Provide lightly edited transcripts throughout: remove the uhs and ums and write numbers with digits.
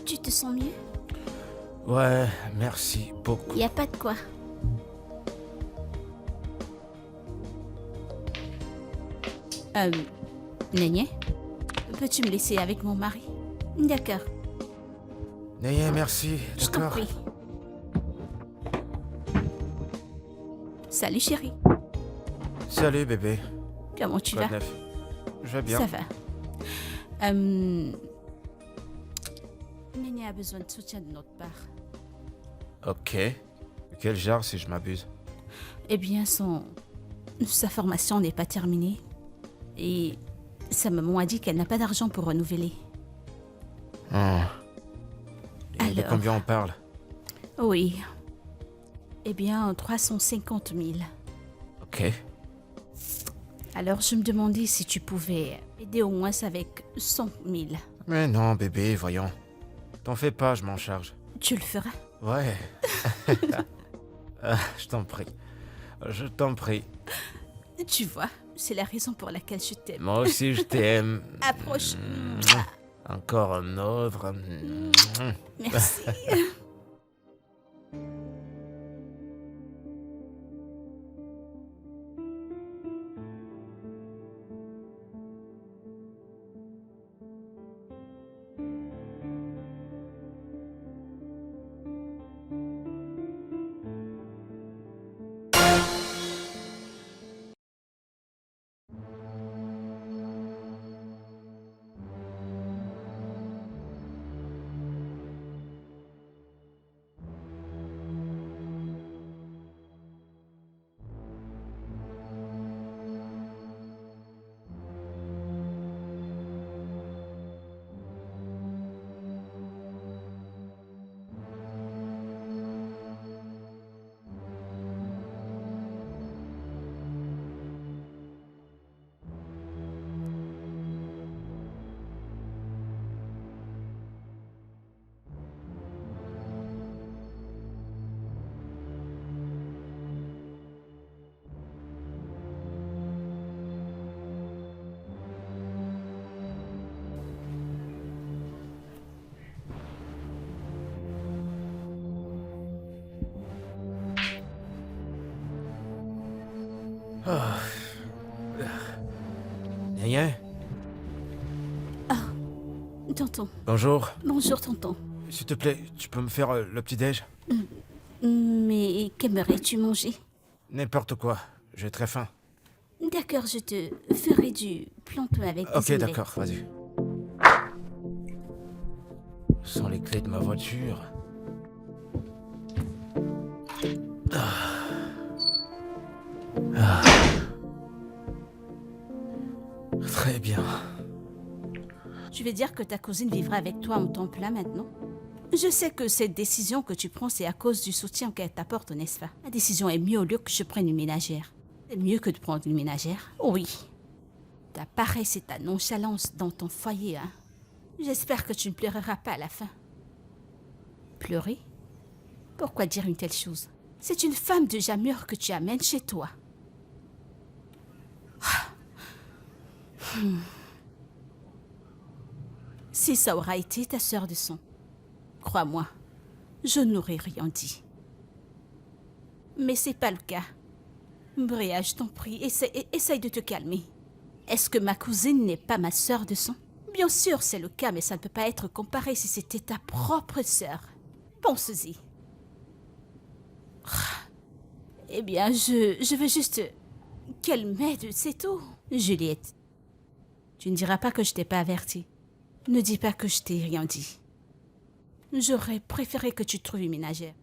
Tu te sens mieux? Ouais, merci beaucoup. Y a pas de quoi. Néné, peux-tu me laisser avec mon mari? D'accord, N'ayez merci, je t'en d'accord? prie. Salut chérie, Salut bébé. comment tu Quoi vas? de neuf? Je vais bien. Ça va. Néné a besoin de soutien de notre part. Ok. Quel genre si je m'abuse? Eh bien, sa formation n'est pas terminée. Et sa maman a dit qu'elle n'a pas d'argent pour renouveler. Oh. Et de Alors? combien on parle? Oui. Eh bien, 350 000. Ok. Alors, je me demandais si tu pouvais aider au moins avec 100 000. Mais non bébé, voyons. T'en fais pas, je m'en charge. Tu le feras? Ouais. Je t'en prie. Je t'en prie. Tu vois, c'est la raison pour laquelle je t'aime. Moi aussi je t'aime. Approche. Encore un autre. Merci. Rien? Tonton. Bonjour. Bonjour, tonton. S'il te plaît, tu peux me faire le petit-déj? Mais qu'aimerais-tu manger? N'importe quoi. J'ai très faim. D'accord, je te ferai du plantain avec des Ok, omelettes. d'accord, vas-y. Sans les clés de ma voiture. Très bien. Tu veux dire que ta cousine vivra avec toi en temps plein maintenant? Je sais que cette décision que tu prends, c'est à cause du soutien qu'elle t'apporte, n'est-ce pas? La décision est mieux au lieu que je prenne une ménagère. C'est mieux que de prendre une ménagère. Oui. Ta paresse et ta nonchalance dans ton foyer, hein? J'espère que tu ne pleureras pas à la fin. Pleurer? Pourquoi dire une telle chose? C'est une femme déjà mûre que tu amènes chez toi. Si ça aura été ta sœur de sang, crois-moi, je n'aurais rien dit. Mais c'est pas le cas. Bréa, je t'en prie, essaye de te calmer. Est-ce que ma cousine n'est pas ma sœur de sang? Bien sûr, c'est le cas, mais ça ne peut pas être comparé si c'était ta propre sœur. Pense-y. Eh bien, je veux juste qu'elle m'aide, c'est tout. Juliette, tu ne diras pas que je t'ai pas avertie. Ne dis pas que je t'ai rien dit. J'aurais préféré que tu trouves une ménagère.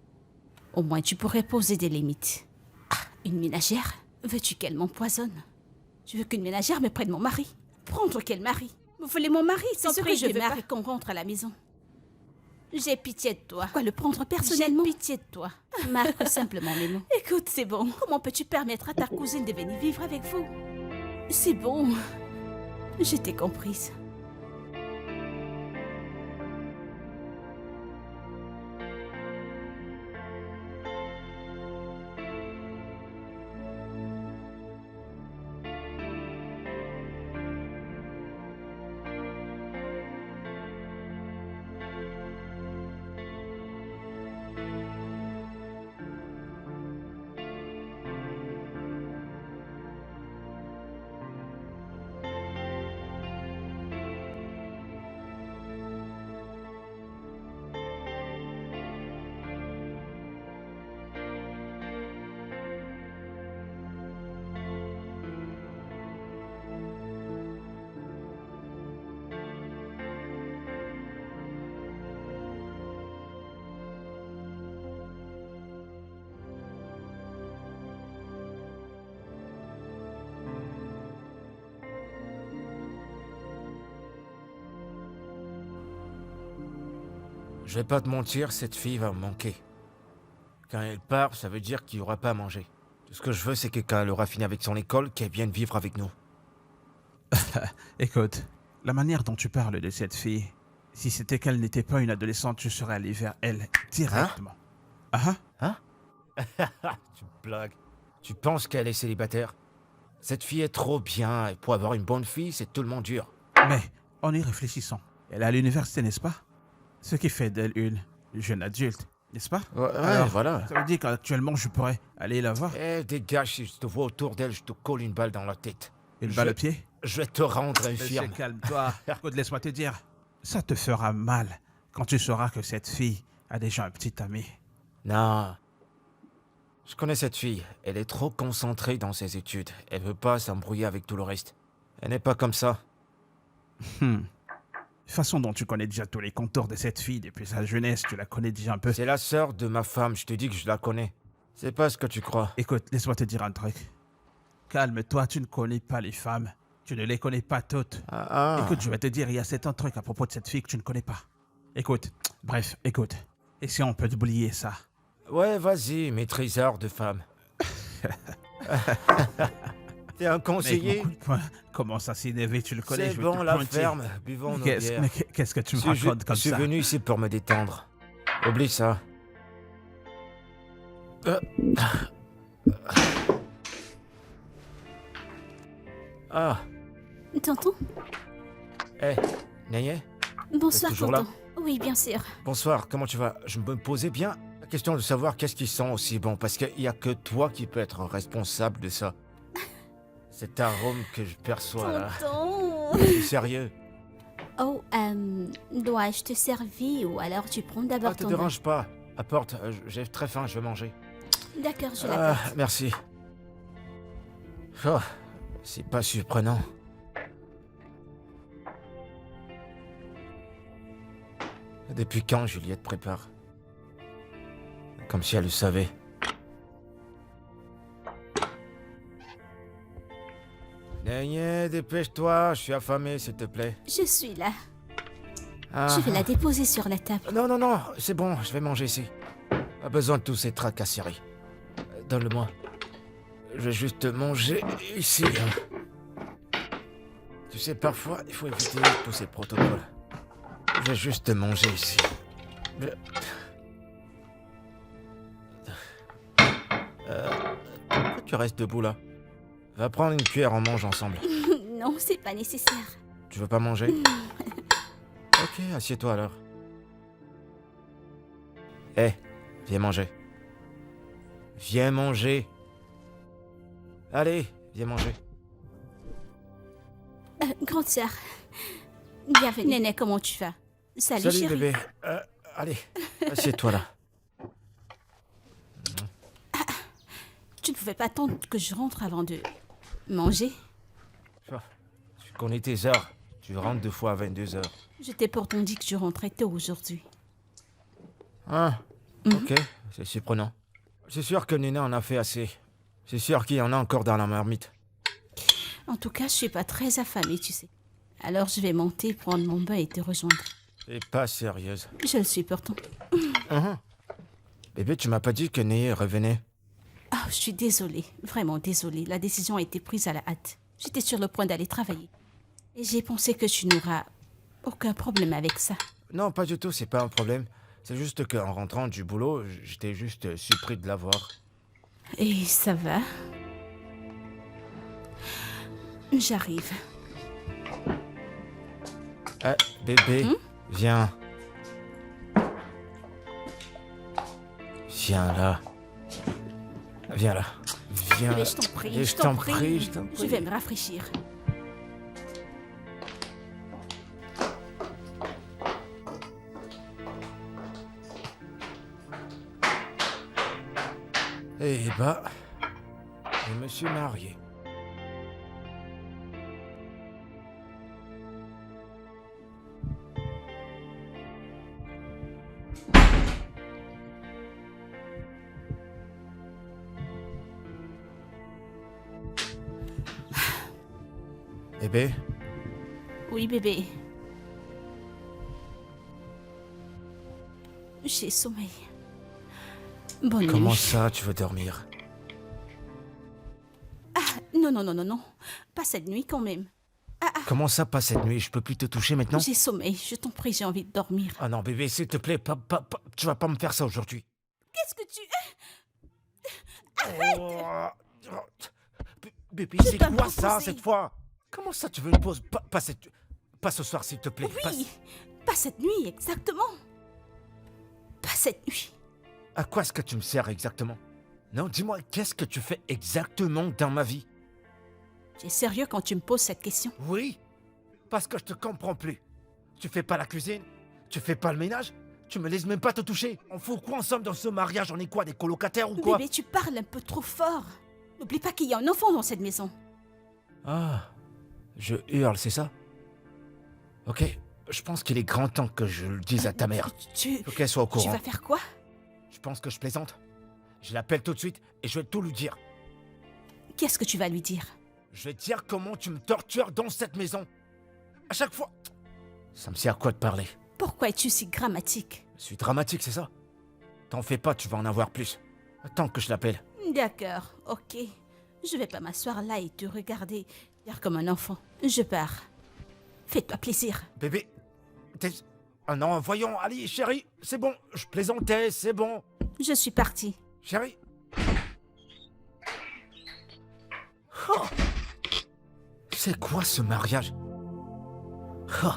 Au moins, tu pourrais poser des limites. Ah, une ménagère? Veux-tu qu'elle m'empoisonne? Tu veux qu'une ménagère me prenne mon mari? Prendre quel mari? Vous voulez mon mari? C'est ce que je veux pas. Qu'on rentre à la maison. J'ai pitié de toi. Quoi, le prendre personnellement? J'ai pitié de toi. Marque simplement mes mots. Écoute, c'est bon. Comment peux-tu permettre à ta cousine de venir vivre avec vous? C'est bon. Je t'ai comprise. Je vais pas te mentir, cette fille va me manquer. Quand elle part, ça veut dire qu'il y aura pas à manger. Tout ce que je veux, c'est que quand elle aura fini avec son école, qu'elle vienne vivre avec nous. Écoute, la manière dont tu parles de cette fille, si c'était qu'elle n'était pas une adolescente, je serais allé vers elle directement. Hein? Tu blagues. Tu penses qu'elle est célibataire? Cette fille est trop bien, et pour avoir une bonne fille, c'est tout le monde dur. Mais, en y réfléchissant, elle est à l'université, n'est-ce pas? Ce qui fait d'elle une jeune adulte, n'est-ce pas? Ouais, Alors, voilà. ça veut dire qu'actuellement, je pourrais aller la voir. Eh, dégage, si je te vois autour d'elle, je te colle une balle dans la tête. Une balle au pied? Je vais te rendre Monsieur, infirme. calme-toi. Écoute, laisse-moi te dire, ça te fera mal quand tu sauras que cette fille a déjà un petit ami. Non. Je connais cette fille. Elle est trop concentrée dans ses études. Elle veut pas s'embrouiller avec tout le reste. Elle n'est pas comme ça. Façon dont tu connais déjà tous les contours de cette fille depuis sa jeunesse, tu la connais déjà un peu. C'est la sœur de ma femme, je te dis que je la connais. C'est pas ce que tu crois. Écoute, laisse-moi te dire un truc. Calme-toi, tu ne connais pas les femmes. Tu ne les connais pas toutes. Écoute, je vais te dire, il y a un truc à propos de cette fille que tu ne connais pas. Écoute, bref, écoute. Et si on peut oublier ça? Ouais, vas-y, maîtriseur de femme. T'es un Mec, conseiller? mon coup de poing commence à s'énerver, tu le connais. C'est je vais bon, te la pointer. ferme. Buvons nos Qu'est-ce bières. mais qu'est-ce que tu me Je suis racontes comme je suis ça? venu ici pour me détendre. Oublie ça. Ah, Tonton? Nayé? Bonsoir, toujours là tonton. Oui, bien sûr. Bonsoir, comment tu vas? Je me posais bien la question de savoir qu'est-ce qui sent aussi bon, parce qu'il n'y a que toi qui peux être responsable de ça. Cet arôme que je perçois là. Tonton! Je suis sérieux. Oh, dois-je te servir ou alors tu prends d'abord Ah, te ton bain? dérange pas. Apporte, j'ai très faim, je vais manger. D'accord, je Ah, l'apporte. merci. Oh, c'est pas surprenant. Depuis quand Juliette prépare? Comme si elle le savait. Nayé, dépêche-toi, je suis affamé, s'il te plaît. Je suis là. Ah. Je vais la déposer sur la table. Non, non, non, c'est bon, je vais manger ici. Pas besoin de tous ces tracasseries. Donne-le-moi. Je vais juste manger ici. Hein. Tu sais, parfois, il faut éviter tous ces protocoles. Je vais juste manger ici. Pourquoi tu restes debout là? Va prendre une cuillère, on mange ensemble. Non, c'est pas nécessaire. Tu veux pas manger? Ok, assieds-toi alors. Hé, viens manger. Viens manger. Allez, viens manger. Grande sœur, bienvenue. Néné, comment tu vas? Salut, chérie. bébé. Allez, assieds-toi là. Tu ne pouvais pas attendre que je rentre avant de manger? Tu connais tes heures. Tu rentres 2 fois à 22 heures. Je t'ai pourtant dit que je rentrais tôt aujourd'hui. Ah, ok, c'est surprenant. C'est sûr que Nina en a fait assez. C'est sûr qu'il y en a encore dans la marmite. En tout cas, je suis pas très affamée, tu sais. Alors je vais monter, prendre mon bain et te rejoindre. T'es pas sérieuse. Je le suis pourtant. Bébé, tu m'as pas dit que Neye revenait. Ah, je suis désolée, vraiment désolée. La décision a été prise à la hâte. J'étais sur le point d'aller travailler. Et j'ai pensé que tu n'auras aucun problème avec ça. Non, pas du tout, c'est pas un problème. C'est juste qu'en rentrant du boulot, j'étais juste surpris de la voir. Et ça va? J'arrive. Bébé, viens. Viens là. Viens là. Viens. Mais je t'en prie, Et je t'en prie. je t'en prie. Je vais me rafraîchir. Eh bah, je me suis marié. Bébé, Oui, bébé. j'ai sommeil. Bonne Comment nuit. ça, tu veux dormir? Non, non, non, non, non. Pas cette nuit quand même. Comment ça, pas cette nuit? Je peux plus te toucher maintenant? J'ai sommeil, je t'en prie, j'ai envie de dormir. Ah non, bébé, s'il te plaît, tu vas pas me faire ça aujourd'hui. Qu'est-ce que tu... Oh, bébé, Je c'est dois me quoi ça, reposer. cette fois? Comment ça, tu veux une pause? Pas ce soir, s'il te plaît. Oui, pas cette nuit, exactement. Pas cette nuit. À quoi est-ce que tu me sers exactement? Non, dis-moi, qu'est-ce que tu fais exactement dans ma vie? Tu es sérieux quand tu me poses cette question? Oui, parce que je te comprends plus. Tu fais pas la cuisine? Tu fais pas le ménage? Tu me laisses même pas te toucher? On fout quoi ensemble dans ce mariage? On est quoi, des colocataires ou quoi? Bébé, tu parles un peu trop fort. N'oublie pas qu'il y a un enfant dans cette maison. Ah, je hurle, c'est ça? Ok, je pense qu'il est grand temps que je le dise à ta mère. Tu Faut qu'elle soit au courant. vas faire quoi? Je pense que je plaisante. Je l'appelle tout de suite et je vais tout lui dire. Qu'est-ce que tu vas lui dire? Je vais dire comment tu me tortures dans cette maison. À chaque fois. Ça me sert à quoi de parler? Pourquoi es-tu si grammatique? Je suis dramatique, c'est ça? T'en fais pas, tu vas en avoir plus. Attends que je l'appelle. D'accord, ok. Je vais pas m'asseoir là et te regarder faire comme un enfant. Je pars. Fais-toi plaisir. Bébé, ah non, voyons, allez, chérie, c'est bon. Je plaisantais, c'est bon. Je suis partie. Chérie. Oh. C'est quoi ce mariage? Oh.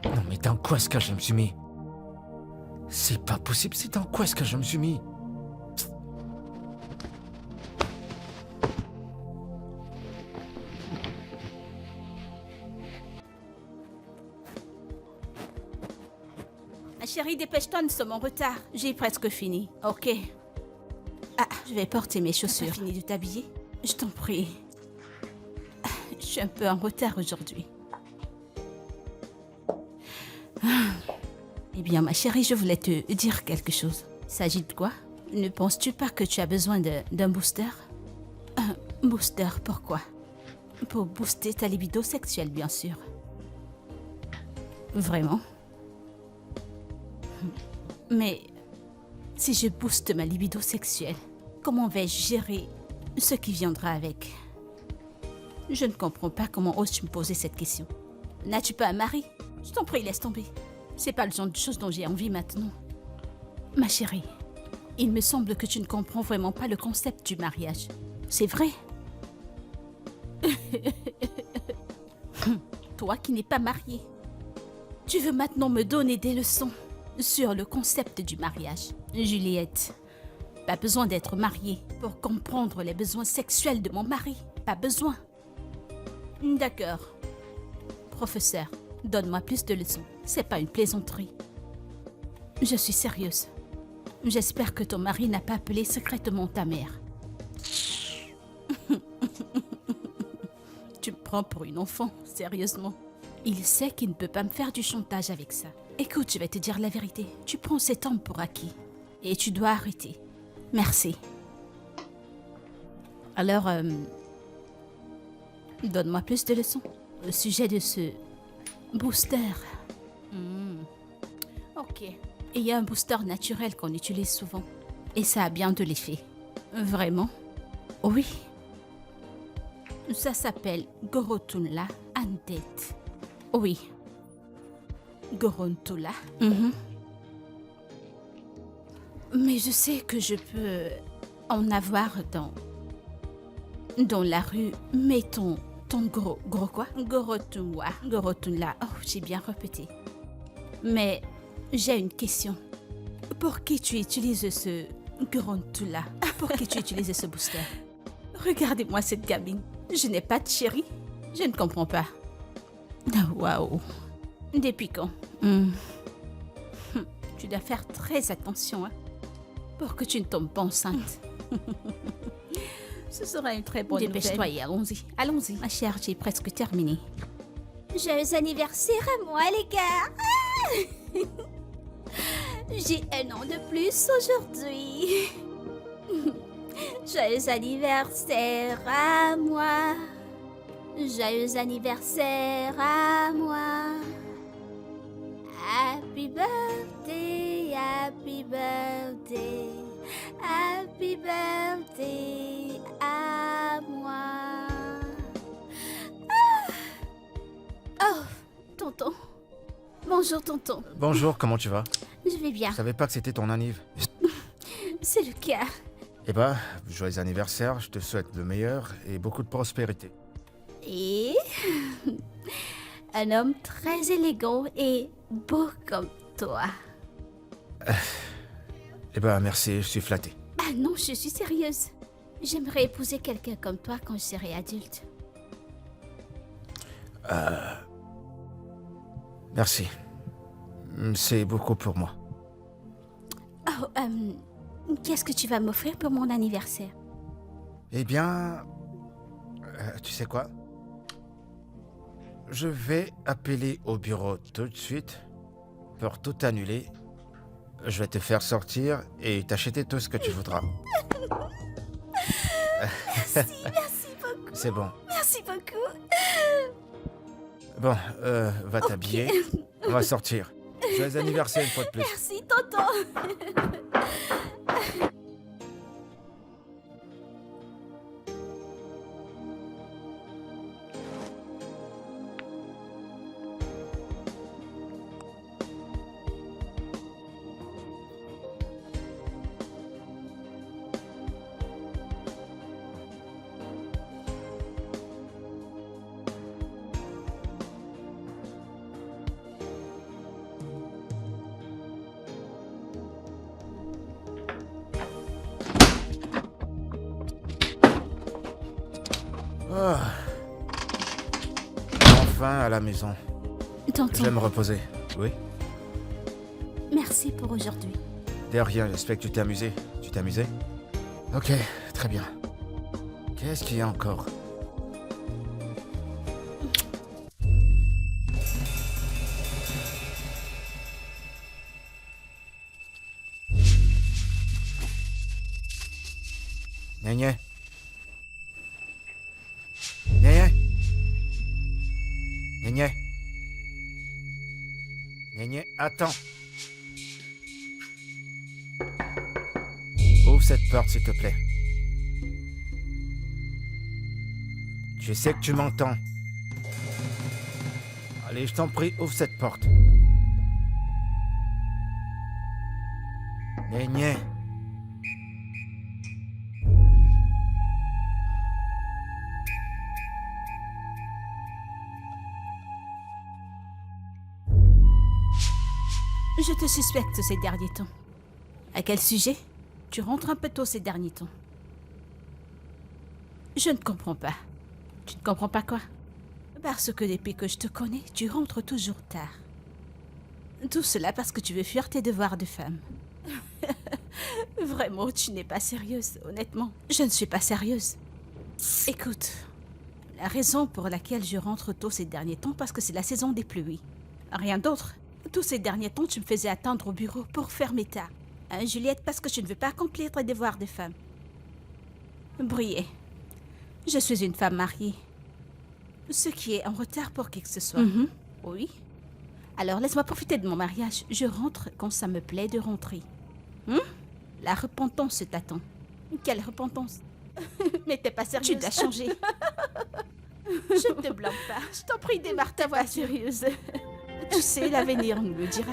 Non mais dans quoi est-ce que je me suis mis? C'est pas possible, c'est dans quoi est-ce que je me suis mis? Ma chérie, dépêche-toi, nous sommes en retard. J'ai presque fini. Ok. Ah, je vais porter mes chaussures. T'as fini de t'habiller? Je t'en prie. Je suis un peu en retard aujourd'hui. Eh bien, ma chérie, je voulais te dire quelque chose. Il s'agit de quoi? Ne penses-tu pas que tu as besoin d'un booster? Un booster, pourquoi? Pour booster ta libido sexuelle, bien sûr. Vraiment? Mais si je booste ma libido sexuelle, comment vais-je gérer ce qui viendra avec? Je ne comprends pas comment oses-tu me poser cette question. N'as-tu pas un mari? Je t'en prie, laisse tomber. C'est pas le genre de choses dont j'ai envie maintenant. Ma chérie, il me semble que tu ne comprends vraiment pas le concept du mariage. C'est vrai? Toi qui n'es pas mariée, tu veux maintenant me donner des leçons sur le concept du mariage. Juliette, pas besoin d'être mariée pour comprendre les besoins sexuels de mon mari. Pas besoin. D'accord. Professeur, donne-moi plus de leçons. C'est pas une plaisanterie. Je suis sérieuse. J'espère que ton mari n'a pas appelé secrètement ta mère. Tu me prends pour une enfant, sérieusement. Il sait qu'il ne peut pas me faire du chantage avec ça. Écoute, je vais te dire la vérité. Tu prends cet homme pour acquis. Et tu dois arrêter. Merci. Alors, donne-moi plus de leçons au sujet de ce booster. Ok. Il y a un booster naturel qu'on utilise souvent. Et ça a bien de l'effet. Vraiment? Oui. Ça s'appelle Gorotunla Andet. Oui. Gorontula. Mais je sais que je peux en avoir dans la rue. Mais ton gros quoi? Gorotunla. Oh, j'ai bien répété. Mais j'ai une question. Pour qui tu utilises ce Gorontula? Pour qui tu utilises ce booster? Regardez-moi cette gamine. Je n'ai pas de chéri. Je ne comprends pas. Waouh. Depuis quand? Tu dois faire très attention, hein, pour que tu ne tombes pas enceinte. Ce sera une très bonne nouvelle. Dépêche-toi et allons-y. Allons-y. Ma chère, j'ai presque terminé. Joyeux anniversaire à moi, les gars. J'ai un an de plus aujourd'hui. Joyeux anniversaire à moi. Joyeux anniversaire à moi. Happy birthday, happy birthday, happy birthday à moi. Oh, tonton. Bonjour, tonton. Bonjour, comment tu vas? Je vais bien. Je savais pas que c'était ton anniv. C'est le cas. Eh ben, joyeux anniversaire, je te souhaite le meilleur et beaucoup de prospérité. Et un homme très élégant et beau comme toi. Eh ben, merci, je suis flatté. Ah non, je suis sérieuse. J'aimerais épouser quelqu'un comme toi quand je serai adulte. Merci. C'est beaucoup pour moi. Oh, qu'est-ce que tu vas m'offrir pour mon anniversaire? Eh bien, tu sais quoi? Je vais appeler au bureau tout de suite pour tout annuler. Je vais te faire sortir et t'acheter tout ce que tu voudras. Merci beaucoup. C'est bon. Merci beaucoup. Bon, va t'habiller. On va sortir. Joyeux anniversaire une fois de plus. Merci, tonton. Ah. Enfin à la maison. Je Tonton, vais me reposer. Oui? merci pour aujourd'hui. De rien, j'espère que tu t'es amusé. Tu t'es amusé? Ok, très bien. Qu'est-ce qu'il y a encore? Gna Gna Gna Gna, attends. Ouvre cette porte, s'il te plaît. Je sais que tu m'entends. Allez, je t'en prie, ouvre cette porte. Gna. Je te suspecte ces derniers temps. À quel sujet? Tu rentres un peu tôt ces derniers temps. Je ne comprends pas. Tu ne comprends pas quoi? Parce que depuis que je te connais, tu rentres toujours tard. Tout cela parce que tu veux fuir tes devoirs de femme. Vraiment, tu n'es pas sérieuse, honnêtement. Je ne suis pas sérieuse. Écoute, la raison pour laquelle je rentre tôt ces derniers temps, parce que c'est la saison des pluies. Rien d'autre. Tous ces derniers temps, tu me faisais attendre au bureau pour fermer tard. Hein, Juliette, parce que tu ne veux pas accomplir tes devoirs de femme. Briller. Je suis une femme mariée. Ce qui est en retard pour qui que ce soit. Oui. Alors, laisse-moi profiter de mon mariage. Je rentre quand ça me plaît de rentrer. La repentance t'attend. Quelle repentance? Mais t'es pas sérieuse. Tu dois changer. Je ne te blâme pas. Je t'en prie, démarre ta voix sérieuse. Tu sais, l'avenir nous le dira.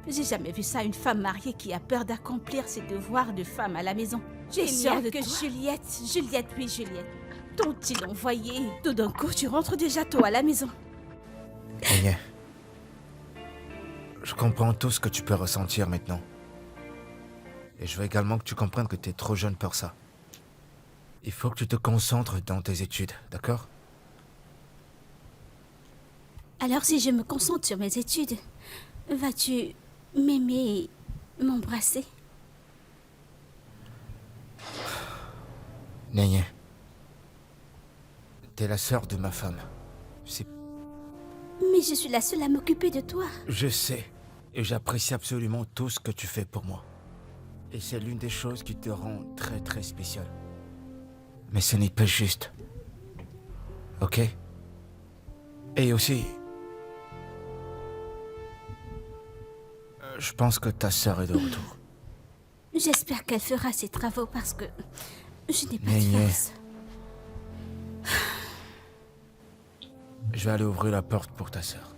J'ai jamais vu ça, une femme mariée qui a peur d'accomplir ses devoirs de femme à la maison. J'ai peur de que toi. Juliette, oui, Juliette. T'ont-ils envoyé? Tout d'un coup, tu rentres déjà tôt à la maison. Gna. Je comprends tout ce que tu peux ressentir maintenant. Et je veux également que tu comprennes que tu es trop jeune pour ça. Il faut que tu te concentres dans tes études, d'accord? Alors si je me concentre sur mes études, vas-tu m'aimer et m'embrasser? Gna. T'es la sœur de ma femme. Mais je suis la seule à m'occuper de toi. Je sais. Et j'apprécie absolument tout ce que tu fais pour moi. Et c'est l'une des choses qui te rend très très spéciale. Mais ce n'est pas juste. Ok? Et aussi... Je pense que ta sœur est de retour. J'espère qu'elle fera ses travaux parce que je n'ai pas de Gna, gna. force. Je vais aller ouvrir la porte pour ta sœur.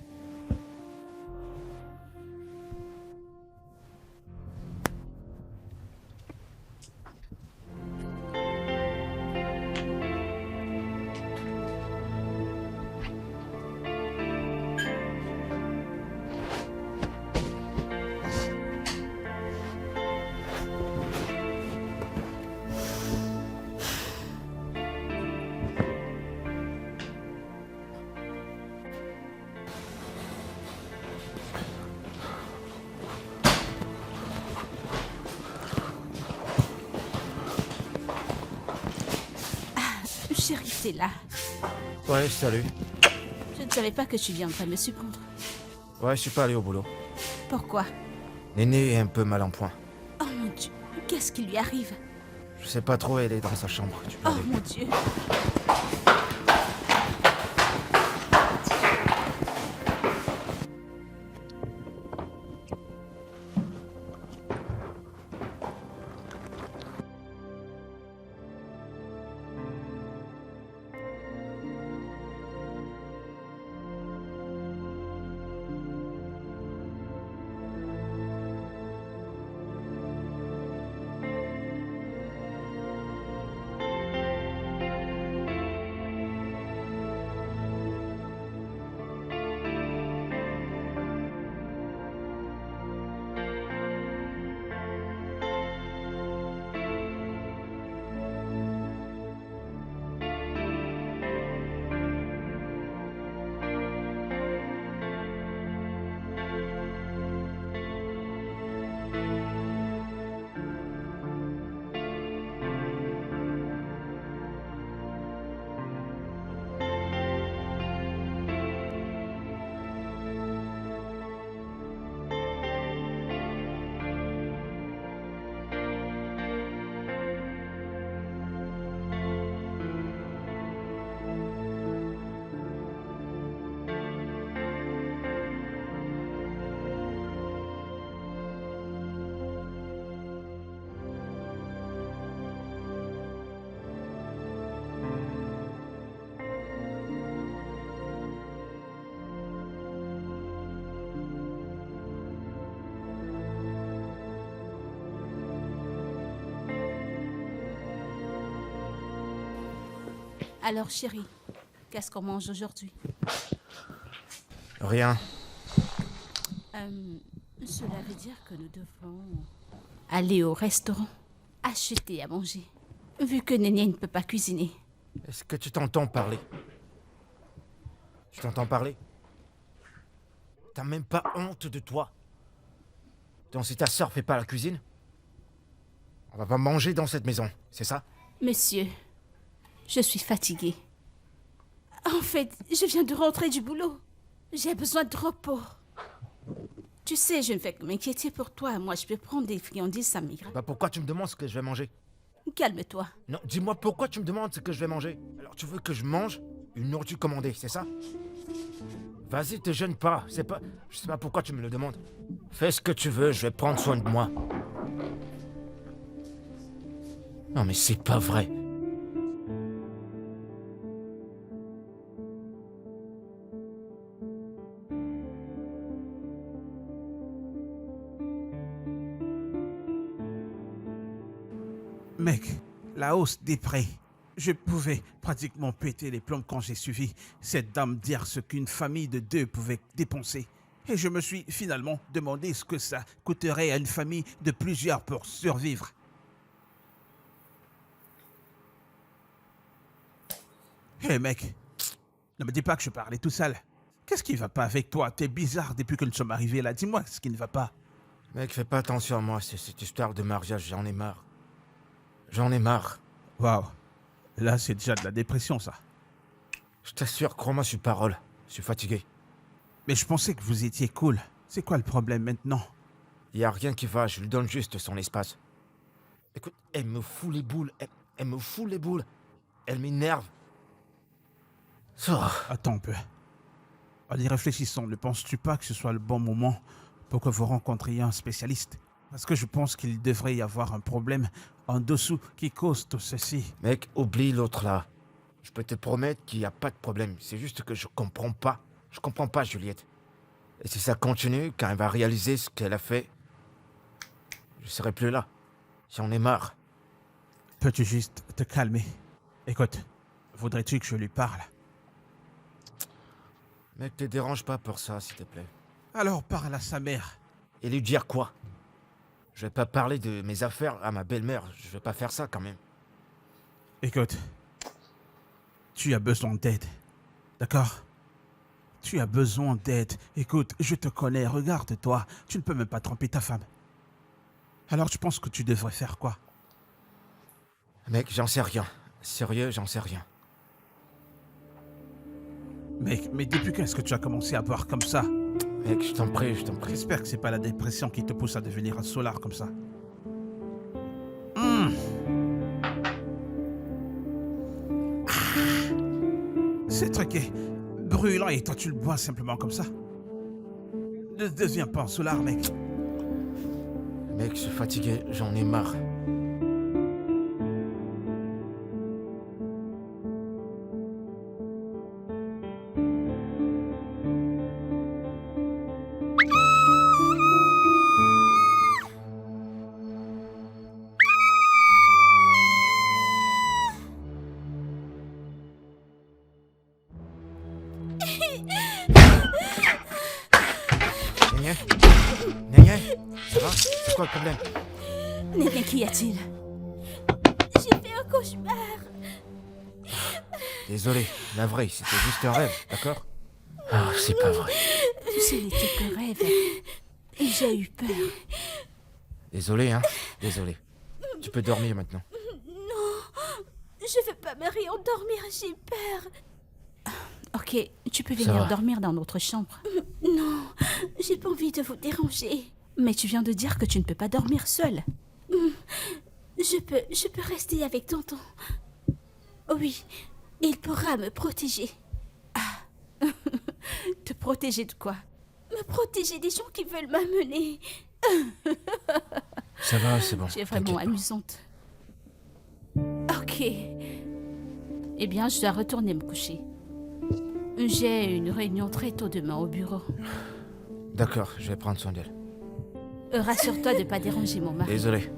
Chérie, t'es là. Ouais, salut. Je ne savais pas que tu viendrais me surprendre. Ouais, je suis pas allé au boulot. Pourquoi? Néné est un peu mal en point. Oh mon Dieu, qu'est-ce qui lui arrive? Je sais pas trop, elle est dans sa chambre. Tu peux Oh aller. mon Dieu. Alors chérie, qu'est-ce qu'on mange aujourd'hui? Rien. Cela veut dire que nous devons aller au restaurant, acheter à manger, vu que Néné ne peut pas cuisiner. Est-ce que tu t'entends parler? Tu t'entends parler? T'as même pas honte de toi? Donc si ta sœur fait pas la cuisine, on va pas manger dans cette maison, c'est ça? Monsieur, je suis fatiguée. En fait, je viens de rentrer du boulot. J'ai besoin de repos. Tu sais, je ne fais que m'inquiéter pour toi. Moi, je peux prendre des friandises, ça m'ira. Bah pourquoi tu me demandes ce que je vais manger? Calme-toi. Non, dis-moi pourquoi tu me demandes ce que je vais manger? Alors tu veux que je mange une nourriture commandée, c'est ça? Vas-y, te gêne pas, c'est pas... Je sais pas pourquoi tu me le demandes. Fais ce que tu veux, je vais prendre soin de moi. Non mais c'est pas vrai. Mec, la hausse des prix. Je pouvais pratiquement péter les plombs quand j'ai suivi cette dame dire ce qu'une famille de deux pouvait dépenser. Et je me suis finalement demandé ce que ça coûterait à une famille de plusieurs pour survivre. Hé mec, ne me dis pas que je parlais tout seul. Qu'est-ce qui va pas avec toi? T'es bizarre depuis que nous sommes arrivés là. Dis-moi ce qui ne va pas. Mec, fais pas attention à moi, c'est cette histoire de mariage, j'en ai marre. J'en ai marre. Waouh, là c'est déjà de la dépression ça. Je t'assure, crois-moi sur parole, je suis fatigué. Mais je pensais que vous étiez cool. C'est quoi le problème maintenant? Y a rien qui va, je lui donne juste son espace. Écoute, elle me fout les boules, elle me fout les boules. Elle m'énerve. Oh. Attends un peu. En y réfléchissant, ne penses-tu pas que ce soit le bon moment pour que vous rencontriez un spécialiste. Parce que je pense qu'il devrait y avoir un problème en dessous qui cause tout ceci. Mec, oublie l'autre là. Je peux te promettre qu'il n'y a pas de problème. C'est juste que je comprends pas. Je comprends pas, Juliette. Et si ça continue, quand elle va réaliser ce qu'elle a fait, je serai plus là. J'en ai marre. Peux-tu juste te calmer? Écoute, voudrais-tu que je lui parle? Mec, te dérange pas pour ça, s'il te plaît. Alors parle à sa mère. Et lui dire quoi? Je vais pas parler de mes affaires à ma belle-mère. Je vais pas faire ça quand même. Écoute, tu as besoin d'aide, d'accord? Tu as besoin d'aide. Écoute, je te connais, regarde-toi. Tu ne peux même pas tromper ta femme. Alors tu penses que tu devrais faire quoi? Mec, j'en sais rien. Sérieux, j'en sais rien. Mec, mais depuis quand est-ce que tu as commencé à boire comme ça? Mec, je t'en prie, je t'en prie. J'espère que c'est pas la dépression qui te pousse à devenir un solard comme ça. Ce truc est brûlant et toi tu le bois simplement comme ça. Ne deviens pas un solard, mec. Mec, je suis fatigué, j'en ai marre. Néné? Néné? Ça va? C'est quoi le problème? Néné, qu'y a-t-il? J'ai fait un cauchemar. Désolé, navré, c'était juste un rêve, d'accord? Ah, c'est pas vrai. Ce n'était que rêve. J'ai eu peur. Désolé, hein? Désolé. Tu peux dormir maintenant. Je veux pas me réendormir, j'ai peur. Ok, tu peux Ça venir va. dormir dans notre chambre. Non, j'ai pas envie de vous déranger. Mais tu viens de dire que tu ne peux pas dormir seule. Je peux rester avec tonton. Oui, il pourra me protéger. Ah, te protéger de quoi? Me protéger des gens qui veulent m'amener. Ça va, c'est bon. Tu es vraiment t'inquiète pas. amusante. Ok. Eh bien, je dois retourner me coucher. J'ai une réunion très tôt demain au bureau. D'accord, je vais prendre soin d'elle. Rassure-toi de ne pas déranger mon mari. Désolé.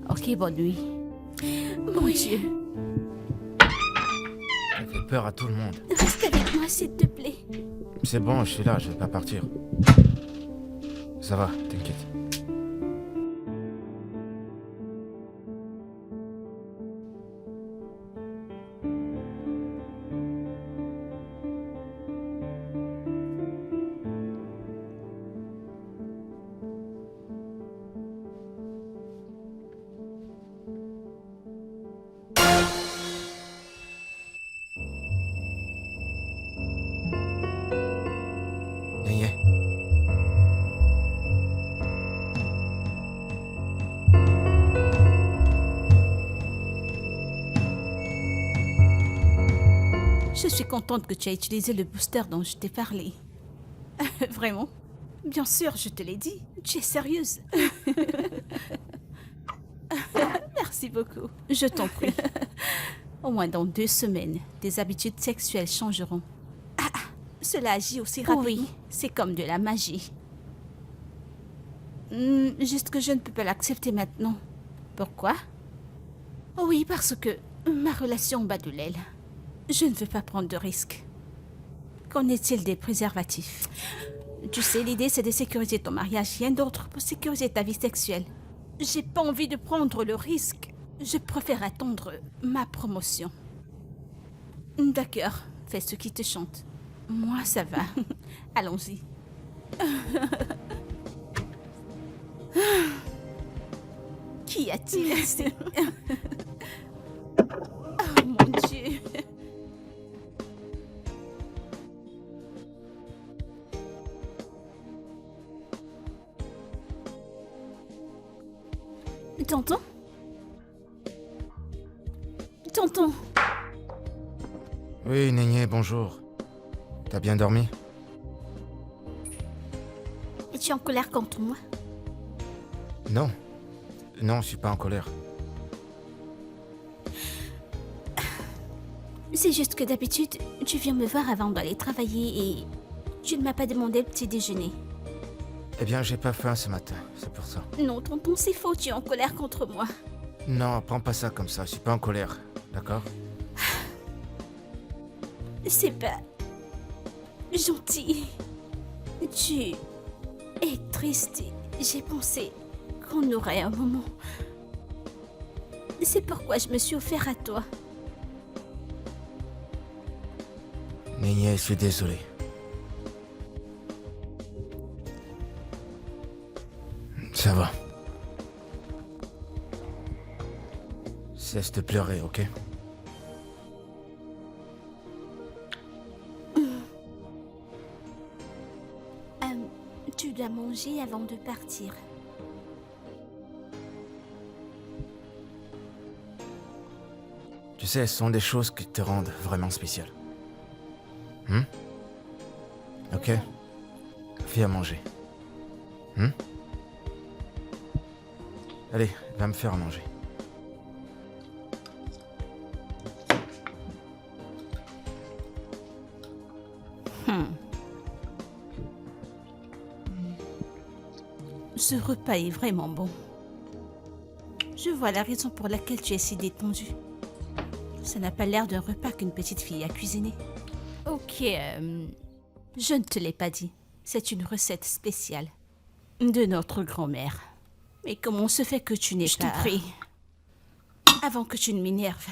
Ok, bonne nuit. Mon Dieu. Ça fait peur à tout le monde. Reste avec moi, s'il te plaît. C'est bon, je suis là, je vais pas partir. Ça va, t'inquiète. Néné. Je suis contente que tu aies utilisé le booster dont je t'ai parlé. Vraiment? Bien sûr, je te l'ai dit. Tu es sérieuse. Merci beaucoup. Je t'en prie. Au moins dans 2 semaines, tes habitudes sexuelles changeront. Cela agit aussi rapidement. Oui, c'est comme de la magie. Juste que je ne peux pas l'accepter maintenant. Pourquoi? Oui, parce que ma relation bat de l'aile. Je ne veux pas prendre de risques. Qu'en est-il des préservatifs? Tu sais, l'idée c'est de sécuriser ton mariage, rien d'autre pour sécuriser ta vie sexuelle. J'ai pas envie de prendre le risque. Je préfère attendre ma promotion. D'accord, fais ce qui te chante. Moi, ça va. Allons-y. Qu'y a-t-il? Oh mon Dieu. Tonton? Tonton? Oui, Néné, bonjour. T'as bien dormi? Tu es en colère contre moi? Non. Non, je suis pas en colère. C'est juste que d'habitude, tu viens me voir avant d'aller travailler et tu ne m'as pas demandé le petit déjeuner. Eh bien, j'ai pas faim ce matin, c'est pour ça. Non, tonton, c'est faux, tu es en colère contre moi. Non, prends pas ça comme ça, je suis pas en colère, d'accord? C'est pas gentil. Tu es triste. J'ai pensé qu'on aurait un moment. C'est pourquoi je me suis offert à toi. Nini, je suis désolé. Ça va. Cesse de pleurer, ok? Tu dois manger avant de partir. Tu sais, ce sont des choses qui te rendent vraiment spécial. Ok? Fais à manger. Allez, va me faire à manger. Ce repas est vraiment bon. Je vois la raison pour laquelle tu es si détendue. Ça n'a pas l'air d'un repas qu'une petite fille a cuisiné. Ok, je ne te l'ai pas dit. C'est une recette spéciale de notre grand-mère. Mais comment se fait que tu n'es pas... Je te prie. Avant que tu ne m'énerves,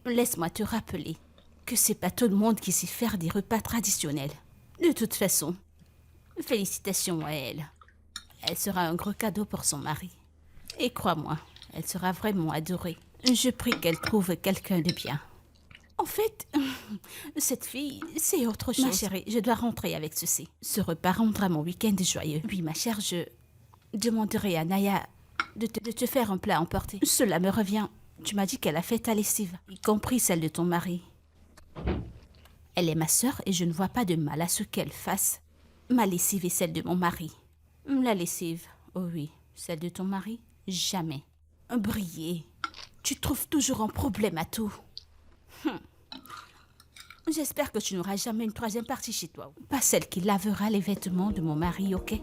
laisse-moi te rappeler que c'est pas tout le monde qui sait faire des repas traditionnels. De toute façon, félicitations à elle. Elle sera un gros cadeau pour son mari. Et crois-moi, elle sera vraiment adorée. Je prie qu'elle trouve quelqu'un de bien. En fait, cette fille, c'est autre chose. Ma chérie, je dois rentrer avec ceci. Ce repas rendra mon week-end joyeux. Oui, ma chère, je demanderai à Naya de te faire un plat emporté. Cela me revient. Tu m'as dit qu'elle a fait ta lessive, y compris celle de ton mari. Elle est ma sœur et je ne vois pas de mal à ce qu'elle fasse. Ma lessive est celle de mon mari. La lessive, oh oui, celle de ton mari, jamais. Briller, tu trouves toujours un problème à tout. J'espère que tu n'auras jamais une troisième partie chez toi. Pas celle qui lavera les vêtements de mon mari, ok?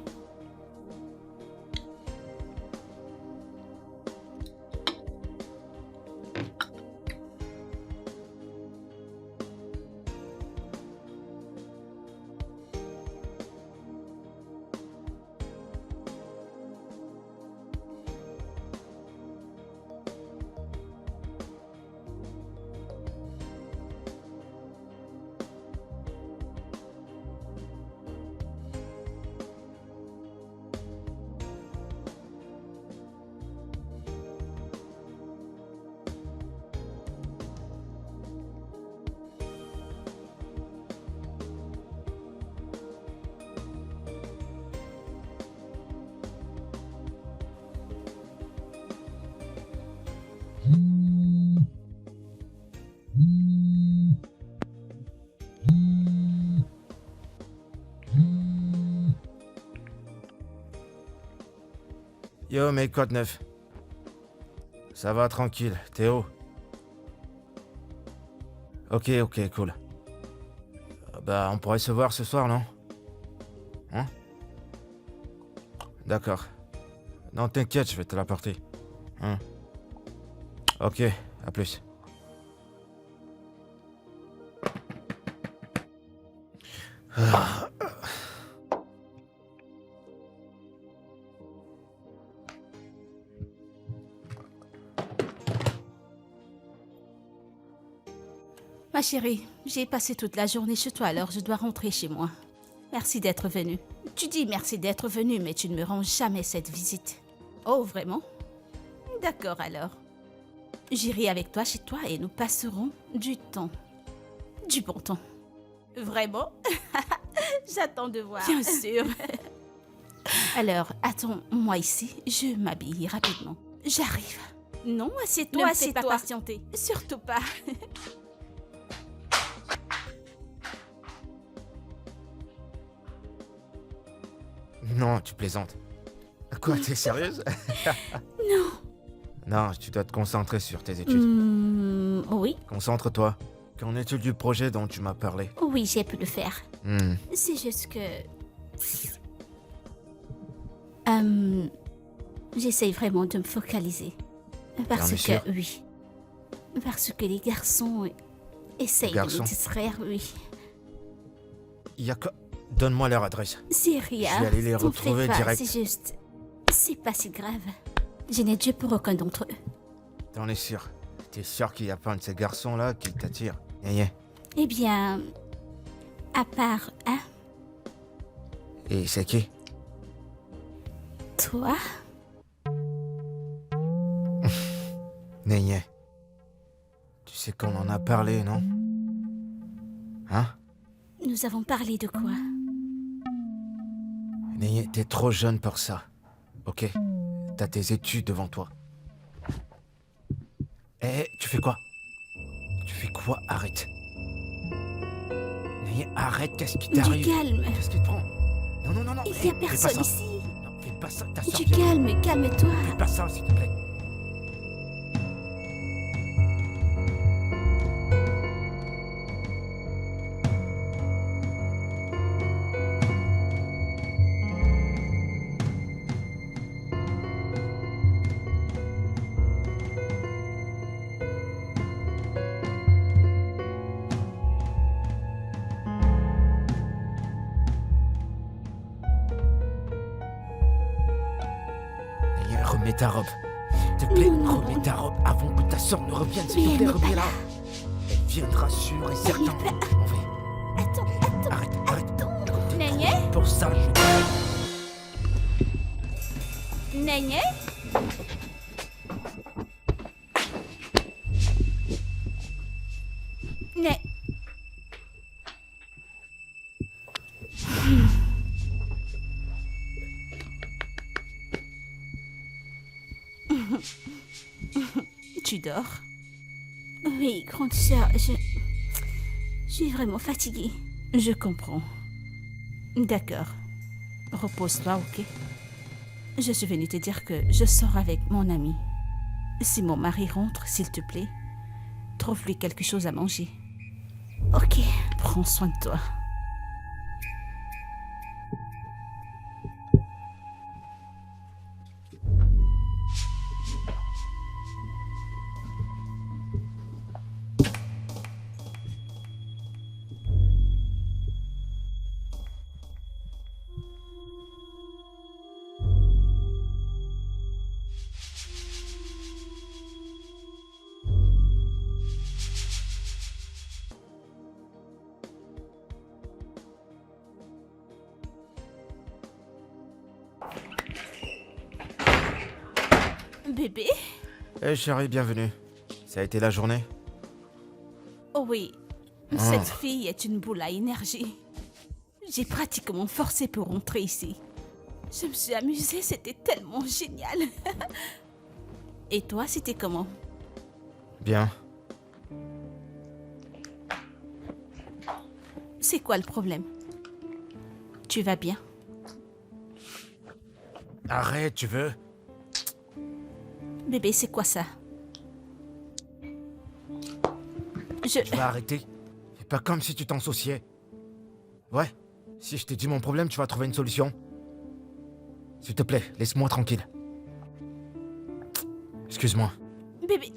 Yo, mec, quoi de neuf? Ça va, tranquille. Théo? Ok, cool. Bah, on pourrait se voir ce soir, non? Hein? D'accord. Non, t'inquiète, je vais te l'apporter. Hein? Ok, à plus. Ma chérie, j'ai passé toute la journée chez toi, alors je dois rentrer chez moi. Merci d'être venue. Tu dis merci d'être venue, mais tu ne me rends jamais cette visite. Oh, vraiment? D'accord alors. J'irai avec toi chez toi et nous passerons du temps. Du bon temps. Vraiment? J'attends de voir. Bien sûr. Alors, attends-moi ici, je m'habille rapidement. J'arrive. Non, assieds-toi, assieds-toi. Ne me fais pas patienter. Surtout pas. Non, tu plaisantes. Quoi, t'es sérieuse? Non. Non, tu dois te concentrer sur tes études. Oui. Concentre-toi. Qu'en est-il du projet dont tu m'as parlé? Oui, j'ai pu le faire. Hmm. C'est juste que... J'essaye vraiment de me focaliser. Parce T'en es que, sûr? oui. Parce que les garçons essayent de garçons? me distraire, oui. Y a quoi? Donne-moi leur adresse. C'est rien. Je vais aller les t'en retrouver fais pas, direct. C'est juste... C'est pas si grave. Je n'ai Dieu pour aucun d'entre eux. T'en es sûr? T'es sûr qu'il y a pas un de ces garçons-là qui t'attire? Yeah. Eh bien... À part un, Et c'est qui? toi... Nénier. Tu sais qu'on en a parlé, non? Hein? Nous avons parlé de quoi? Nénier, t'es trop jeune pour ça. Ok? T'as tes études devant toi. Tu fais quoi? Tu fais quoi? Arrête. Nénier, arrête, qu'est-ce qui Du t'arrive? calme. Qu'est-ce qui te prend? Non. Il n'y a fais pas personne ça. ici. Non, fais pas ça, ta Du soeur vient. calme, calme-toi. Fais pas ça, s'il te plaît. Nénier, remets ta robe. S'il te plaît, Non. remets ta robe avant que ta soeur ne revienne, Mais s'il te elle plaît, n'est pas remets-la. là. Elle viendra sûr et certain. n'est pas- Je m'en vais. Attends, Arrête. attends. Nénié? Pour ça, je... Nénié? Né... Tu dors? Oui, grande sœur, je suis vraiment fatiguée. Je comprends. D'accord. Repose-toi, ok? Je suis venue te dire que je sors avec mon ami. Si mon mari rentre, s'il te plaît, trouve-lui quelque chose à manger. Ok, prends soin de toi. Bébé? Chérie, bienvenue. Ça a été la journée? Oh oui, cette fille est une boule à énergie. J'ai pratiquement forcé pour rentrer ici. Je me suis amusée, c'était tellement génial. Et toi, c'était comment? Bien. C'est quoi le problème? Tu vas bien? Arrête, tu veux? Bébé, c'est quoi ça? Je vais arrêter. C'est pas comme si tu t'en souciais. Ouais, si je t'ai dit mon problème, tu vas trouver une solution. S'il te plaît, laisse-moi tranquille. Excuse-moi. Bébé...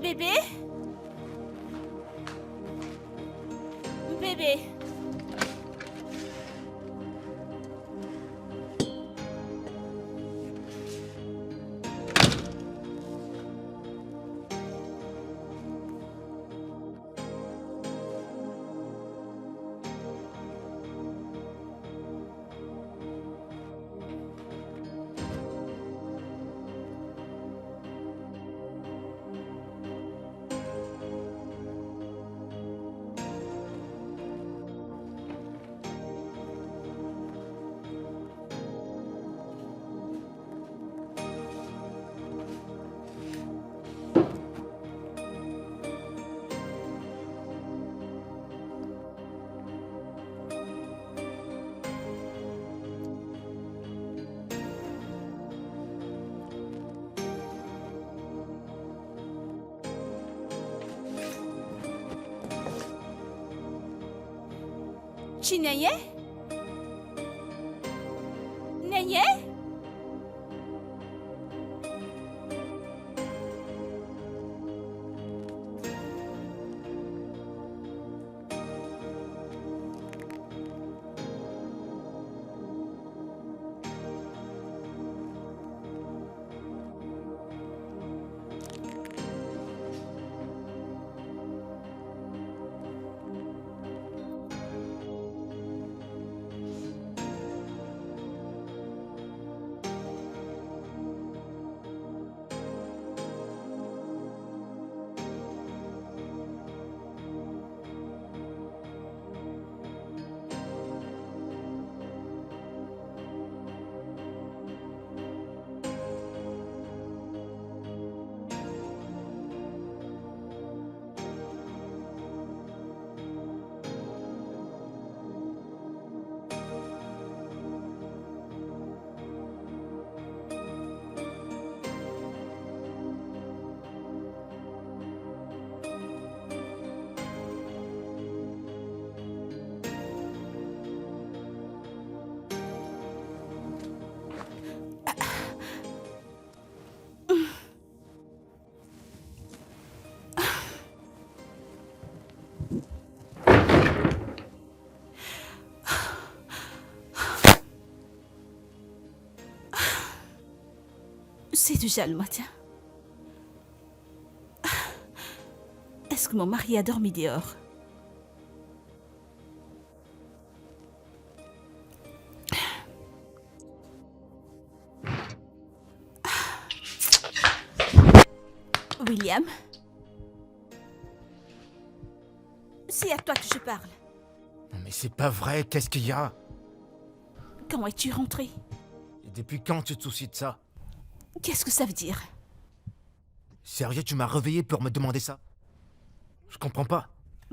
Bébé? Bébé? Chineye? Neye? C'est déjà le matin. Est-ce que mon mari a dormi dehors? William? C'est à toi que je parle. Non mais c'est pas vrai, qu'est-ce qu'il y a? Quand es-tu rentré? Et depuis quand tu te soucies de ça? Qu'est-ce que ça veut dire? Sérieux, tu m'as réveillé pour me demander ça? Je comprends pas.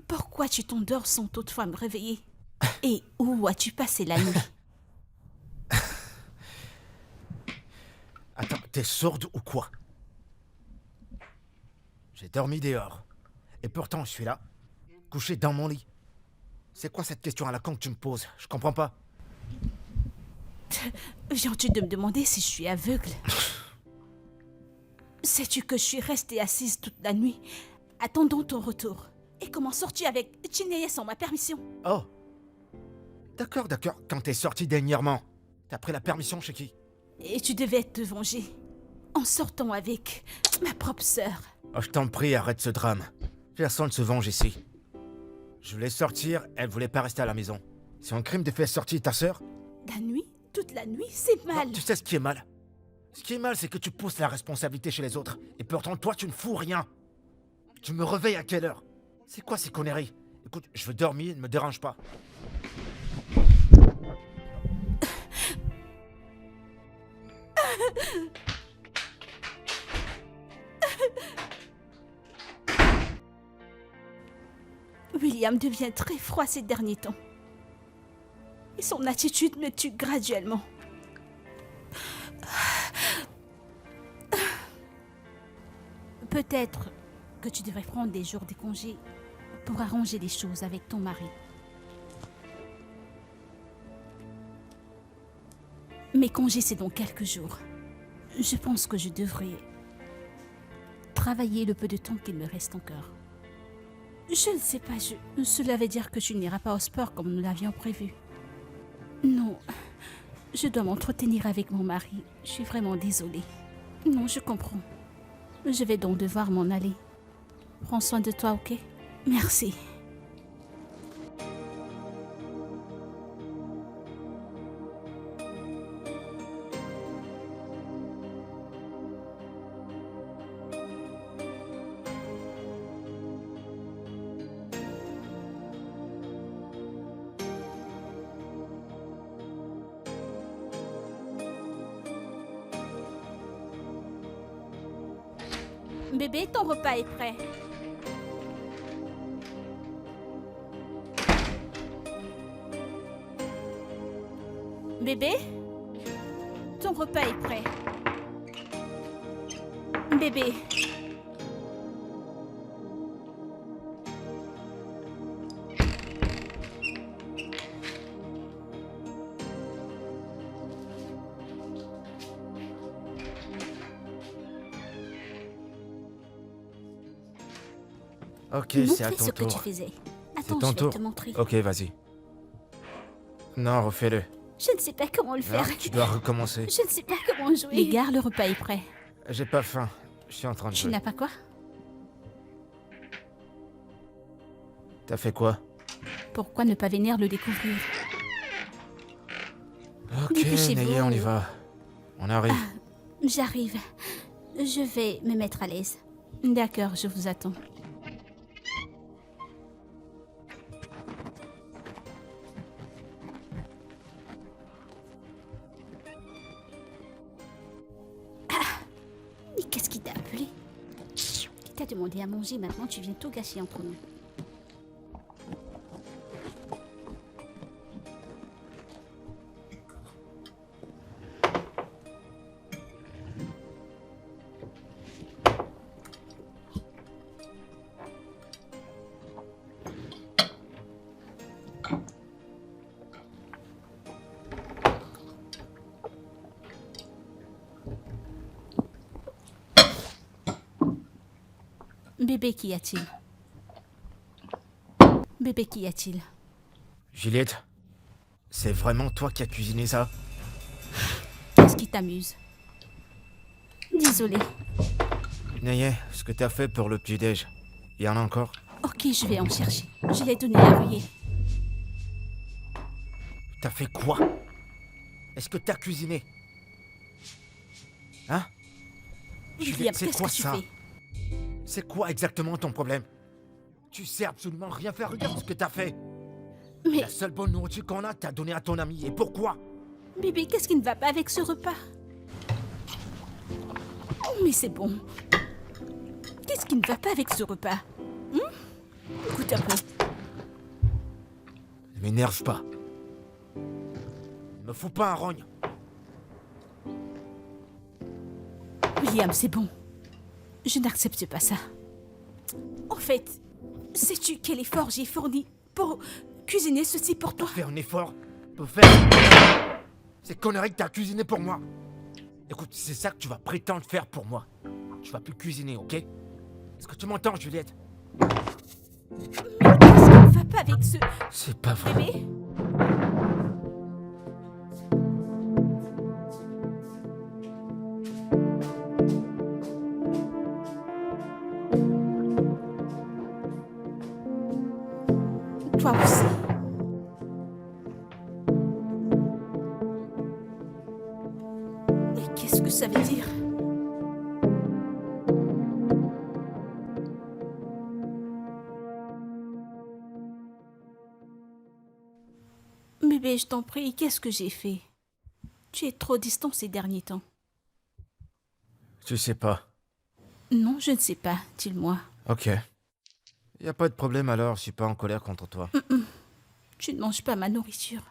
Pourquoi tu t'endors sans toutefois me réveiller? Et où as-tu passé la nuit? Attends, t'es sourde ou quoi? J'ai dormi dehors. Et pourtant, je suis là, couché dans mon lit. C'est quoi cette question à la con que tu me poses? Je comprends pas. Viens-tu de me demander si je suis aveugle? Sais-tu que je suis restée assise toute la nuit, attendant ton retour? Et comment sortir avec Chineye sans ma permission? Oh. D'accord. Quand t'es sorti dernièrement, t'as pris la permission chez qui? Et tu devais te venger, en sortant avec ma propre sœur. Oh, je t'en prie, arrête ce drame. Personne ne se venge ici. Je voulais sortir, elle voulait pas rester à la maison. C'est un crime de faire sortir ta sœur? La nuit? Toute la nuit, c'est mal. Non, tu sais ce qui est mal? Ce qui est mal, c'est que tu pousses la responsabilité chez les autres. Et pourtant, toi, tu ne fous rien. Tu me réveilles à quelle heure? C'est quoi ces conneries? Écoute, je veux dormir, ne me dérange pas. William devient très froid ces derniers temps. Et son attitude me tue graduellement. Peut-être que tu devrais prendre des jours de congé pour arranger les choses avec ton mari. Mes congés, c'est dans quelques jours. Je pense que je devrais travailler le peu de temps qu'il me reste encore. Je ne sais pas, cela veut dire que tu n'iras pas au sport comme nous l'avions prévu. Non, je dois m'entretenir avec mon mari. Je suis vraiment désolée. Non, je comprends. Je vais donc devoir m'en aller. Prends soin de toi, ok? Merci. Bébé, ton repas est prêt. Bébé, ton repas est prêt. Bébé. Ok, c'est à Montre ton ce que tu tour. faisais. C'est Attends, ton je vais tour. te montrer. Ok, vas-y. Non, refais-le. Je ne sais pas comment le faire. Non, tu dois recommencer. Je ne sais pas comment jouer. Les gars, le repas est prêt. J'ai pas faim. Je suis en train de Tu jouer. n'as pas quoi? T'as fait quoi? Pourquoi ne pas venir le découvrir? Ok, Dépêchez-vous. Neye, on y va. On arrive. J'arrive. Je vais me mettre à l'aise. D'accord, je vous attends. Mais qu'est-ce qui t'a appelé? Qui t'a demandé à manger, maintenant tu viens tout gâcher entre nous. Bébé, qu'y a-t-il? Bébé, qu'y a-t-il? Juliette, c'est vraiment toi qui as cuisiné ça? Qu'est-ce qui t'amuse? Désolée. Neye, ce que t'as fait pour le petit-déj, y en a encore? Ok, je vais en chercher. Je l'ai donné à Rouillé. T'as fait quoi? Est-ce que t'as cuisiné? Hein? William, Juliette, c'est qu'est-ce quoi que tu ça? fais? C'est quoi exactement ton problème? Tu sais absolument rien faire, regarde ce que t'as fait! Mais La seule bonne nourriture qu'on a, t'as donné à ton ami, et pourquoi? bébé, qu'est-ce qui ne va pas avec ce repas? Oh, mais c'est bon. Qu'est-ce qui ne va pas avec ce repas? Écoute un peu. Ne m'énerve pas. Ne me fous pas un rogne. William, c'est bon. Je n'accepte pas ça. En fait, sais-tu quel effort j'ai fourni pour cuisiner ceci pour toi? Fais un effort. Pour faire... Ces conneries que t'as cuisiné pour moi. Écoute, c'est ça que tu vas prétendre faire pour moi. Tu vas plus cuisiner, ok? Est-ce que tu m'entends, Juliette? Mais qu'est-ce qui ne va pas avec ce C'est pas vrai. bébé? Toi aussi. Mais qu'est-ce que ça veut dire? Bébé, je t'en prie, qu'est-ce que j'ai fait? Tu es trop distant ces derniers temps. Tu sais pas. Non, je ne sais pas, dis-le-moi. Ok. Y a pas de problème alors, je suis pas en colère contre toi. Tu ne manges pas ma nourriture.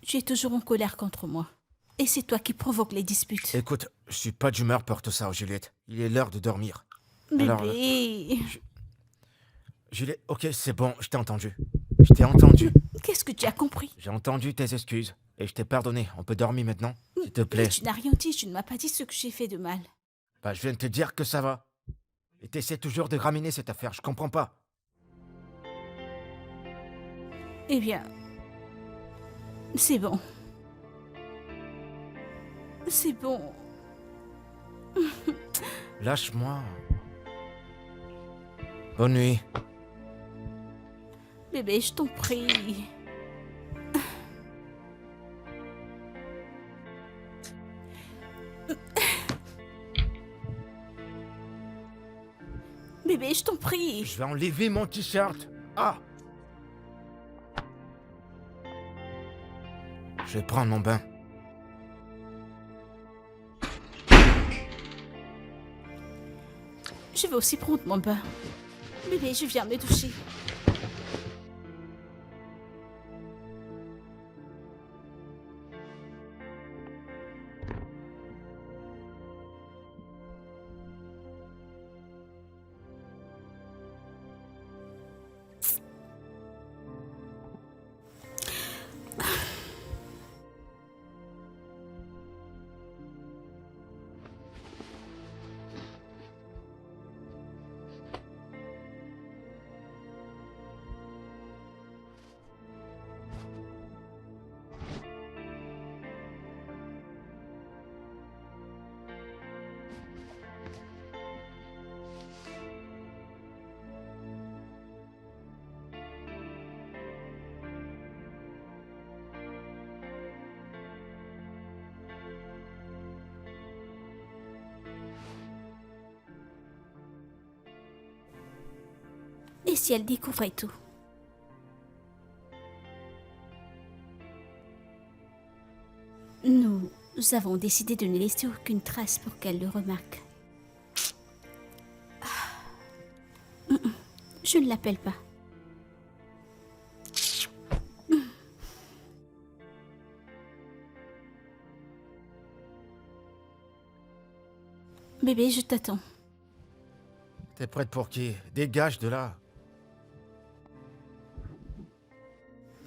Tu es toujours en colère contre moi. Et c'est toi qui provoques les disputes. Écoute, je suis pas d'humeur pour tout ça, Juliette. Il est l'heure de dormir. Bébé, alors, Juliette, ok, c'est bon, je t'ai entendu. Je t'ai entendu. qu'est-ce que tu as compris? J'ai entendu tes excuses. Et je t'ai pardonné. On peut dormir maintenant? S'il te Mais plaît. tu n'as rien dit, tu ne m'as pas dit ce que j'ai fait de mal. Bah, je viens de te dire que ça va. Et t'essaies toujours de raminer cette affaire, je comprends pas. Eh bien, c'est bon. C'est bon. Lâche-moi. Bonne nuit. Bébé, je t'en prie. Bébé, je t'en prie. Je vais enlever mon t-shirt. Ah! Je vais prendre mon bain. Je vais aussi prendre mon bain. Bébé, je viens me doucher. Et si elle découvrait tout? Nous avons décidé de ne laisser aucune trace pour qu'elle le remarque. Je ne l'appelle pas. Bébé, je t'attends. T'es prête pour qui? Dégage de là.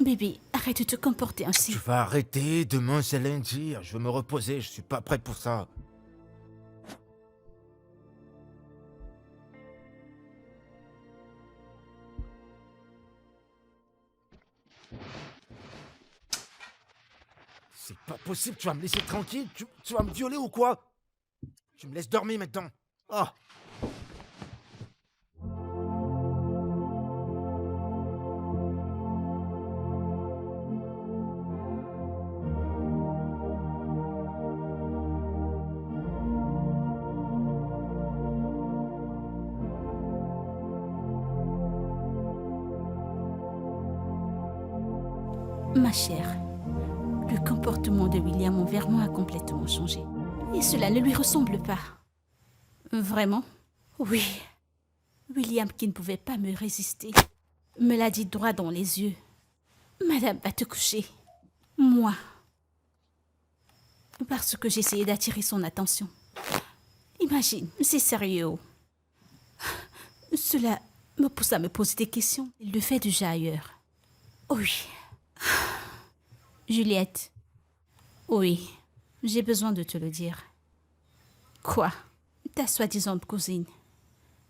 Bébé, arrête de te comporter ainsi. Tu vas arrêter, demain c'est lundi. Je veux me reposer, je suis pas prête pour ça. C'est pas possible, tu vas me laisser tranquille? Tu vas me violer ou quoi? Tu me laisses dormir maintenant. Ah! Ma chère, le comportement de William envers moi a complètement changé. Et cela ne lui ressemble pas. Vraiment? Oui. William, qui ne pouvait pas me résister, me l'a dit droit dans les yeux. Madame va te coucher. Moi. Parce que j'essayais d'attirer son attention. Imagine, c'est sérieux. Cela me pousse à me poser des questions. Il le fait déjà ailleurs. Oui. Juliette. Oui, j'ai besoin de te le dire. Quoi? Ta soi-disant cousine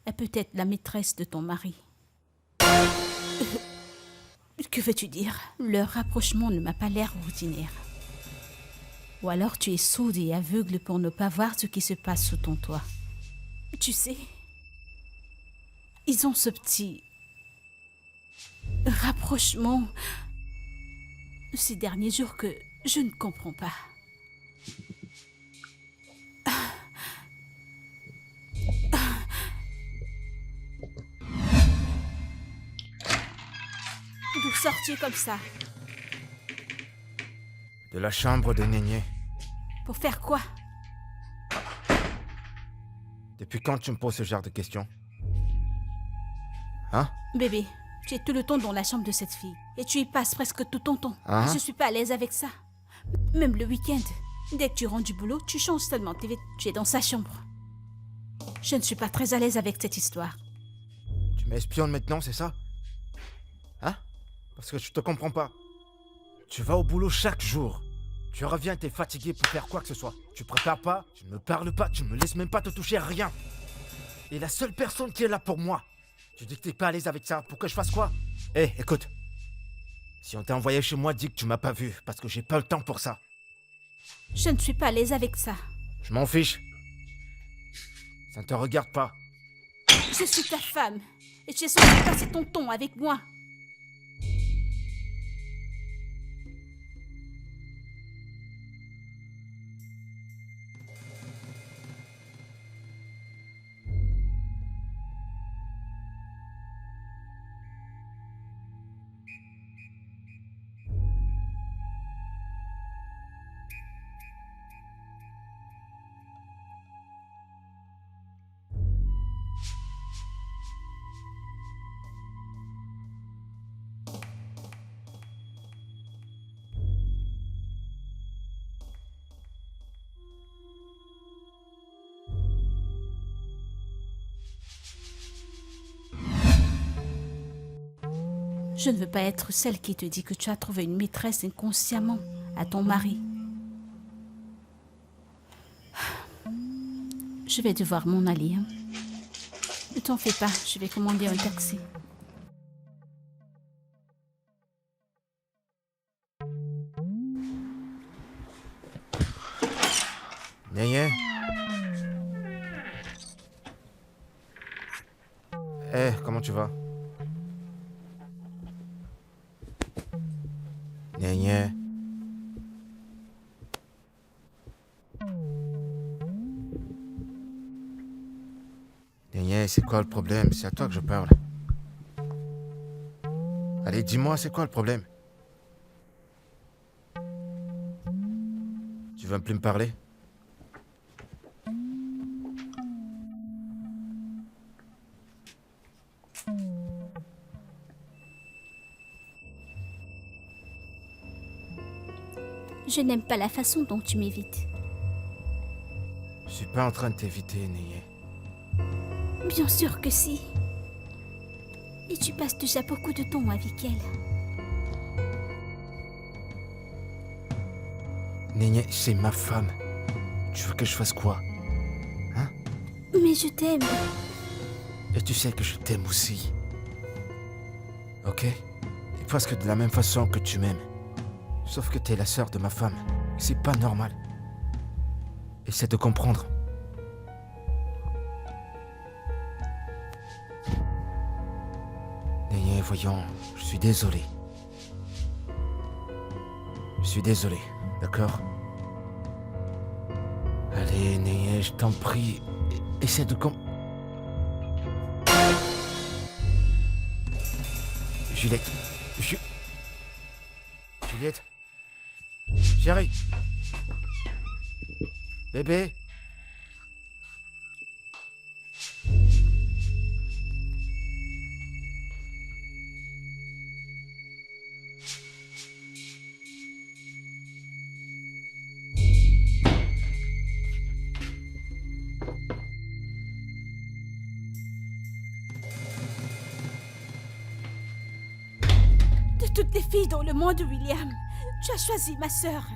est peut-être la maîtresse de ton mari. Que veux-tu dire? Leur rapprochement ne m'a pas l'air ordinaire. Ou alors tu es sourde et aveugle pour ne pas voir ce qui se passe sous ton toit. Tu sais, ils ont ce petit rapprochement ces derniers jours que je ne comprends pas. D'où sors-tu comme ça? De la chambre de Néné. Pour faire quoi? Depuis quand tu me poses ce genre de questions? Hein? Bébé, tu es tout le temps dans la chambre de cette fille. Et tu y passes presque tout ton temps. Hein? Je suis pas à l'aise avec ça. Même le week-end. Dès que tu rentres du boulot, tu changes seulement tes vêtements. Tu es dans sa chambre. Je ne suis pas très à l'aise avec cette histoire. Tu m'espionnes maintenant, c'est ça? Hein? Parce que je te comprends pas. Tu vas au boulot chaque jour. Tu reviens, t'es fatigué pour faire quoi que ce soit. Tu prépares pas, tu ne me parles pas, tu me laisses même pas te toucher à rien. Et la seule personne qui est là pour moi. Tu dis que t'es pas à l'aise avec ça, pour que je fasse quoi? Hé, écoute. Si on t'a envoyé chez moi, dis que tu m'as pas vu, parce que j'ai pas le temps pour ça. Je ne suis pas à l'aise avec ça. Je m'en fiche. Ça ne te regarde pas. Je suis ta femme. Et tu es censé passer ton temps avec moi. Je ne veux pas être celle qui te dit que tu as trouvé une maîtresse inconsciemment à ton mari. Je vais devoir m'en aller. Hein. Ne t'en fais pas, je vais commander un taxi. Néné. Eh, comment tu vas? Néné. Néné, c'est quoi le problème? C'est à toi que je parle. Allez, dis-moi, c'est quoi le problème? Tu veux plus me parler? Je n'aime pas la façon dont tu m'évites. Je suis pas en train de t'éviter, Néné. Bien sûr que si. Et tu passes déjà beaucoup de temps avec elle. Néné, c'est ma femme. Tu veux que je fasse quoi? Hein? Mais je t'aime. Et tu sais que je t'aime aussi. Ok? Et presque de la même façon que tu m'aimes. Sauf que t'es la sœur de ma femme. C'est pas normal. Essaie de comprendre. Néné, voyons, je suis désolé. Je suis désolé, d'accord? Allez, Néné, je t'en prie. Essaie de Juliette. Juliette. Chérie. Bébé. De toutes les filles dans le monde, William, tu as choisi ma sœur.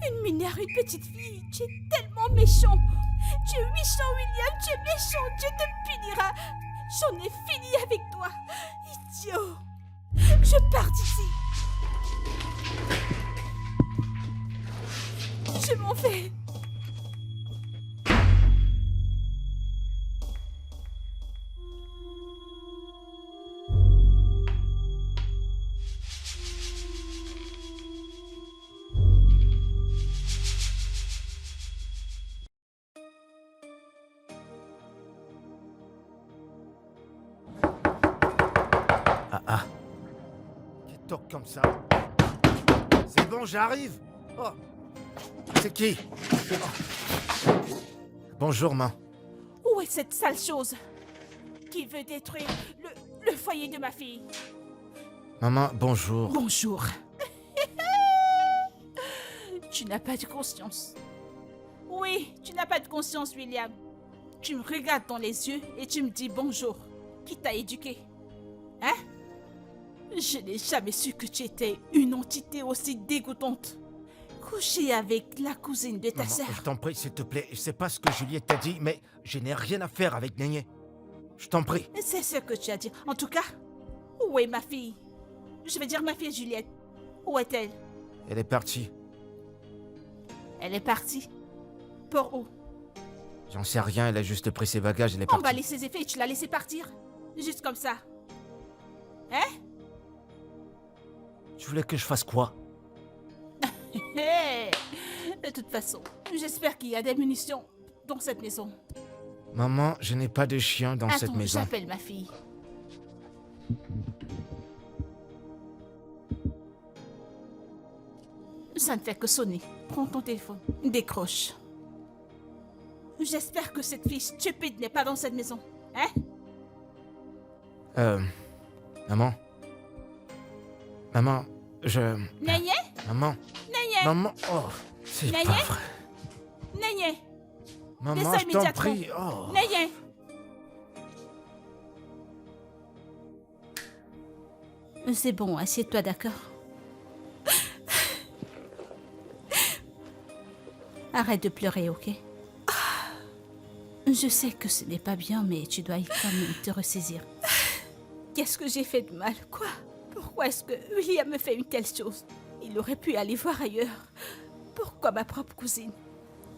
Une mineure, une petite fille. Tu es tellement méchant. Tu es méchant, William. Tu es méchant. Dieu te punira. J'en ai fini avec toi. Idiot. Je pars d'ici. Je m'en vais. Qui toque comme ça? C'est bon, j'arrive. Oh. C'est qui? Oh. Bonjour, maman. Où est cette sale chose qui veut détruire le foyer de ma fille? Maman, bonjour. Bonjour. Tu n'as pas de conscience. Oui, tu n'as pas de conscience, William. Tu me regardes dans les yeux et tu me dis bonjour. Qui t'a éduqué? Hein? Je n'ai jamais su que tu étais une entité aussi dégoûtante. Coucher avec la cousine de ta Maman, sœur. je t'en prie, s'il te plaît. Je sais pas ce que Juliette t'a dit, mais je n'ai rien à faire avec Néné. Je t'en prie. C'est ce que tu as dit. En tout cas, où est ma fille? Je vais dire ma fille Juliette. Où est-elle? Elle est partie. Elle est partie. Pour où? J'en sais rien, elle a juste pris ses bagages, elle est On va partie. laisser ses effets et tu l'as laissé partir. Juste comme ça. Hein? Tu voulais que je fasse quoi? Hé! De toute façon, j'espère qu'il y a des munitions dans cette maison. Maman, je n'ai pas de chien dans cette Attends, maison. j'appelle ma fille. Ça ne fait que sonner. Prends ton téléphone. Décroche. J'espère que cette fille stupide n'est pas dans cette maison. Hein? Maman? Maman, Néné? Maman? Néné? Maman? Oh, c'est Néné? pas vrai. Néné? Maman, Descends je t'en immédiatement. prie. Oh. Néné? C'est bon, assieds-toi, d'accord? Arrête de pleurer, ok? Je sais que ce n'est pas bien, mais tu dois quand même te ressaisir. Qu'est-ce que j'ai fait de mal? Quoi? Pourquoi est-ce que William me fait une telle chose? Il aurait pu aller voir ailleurs. Pourquoi ma propre cousine?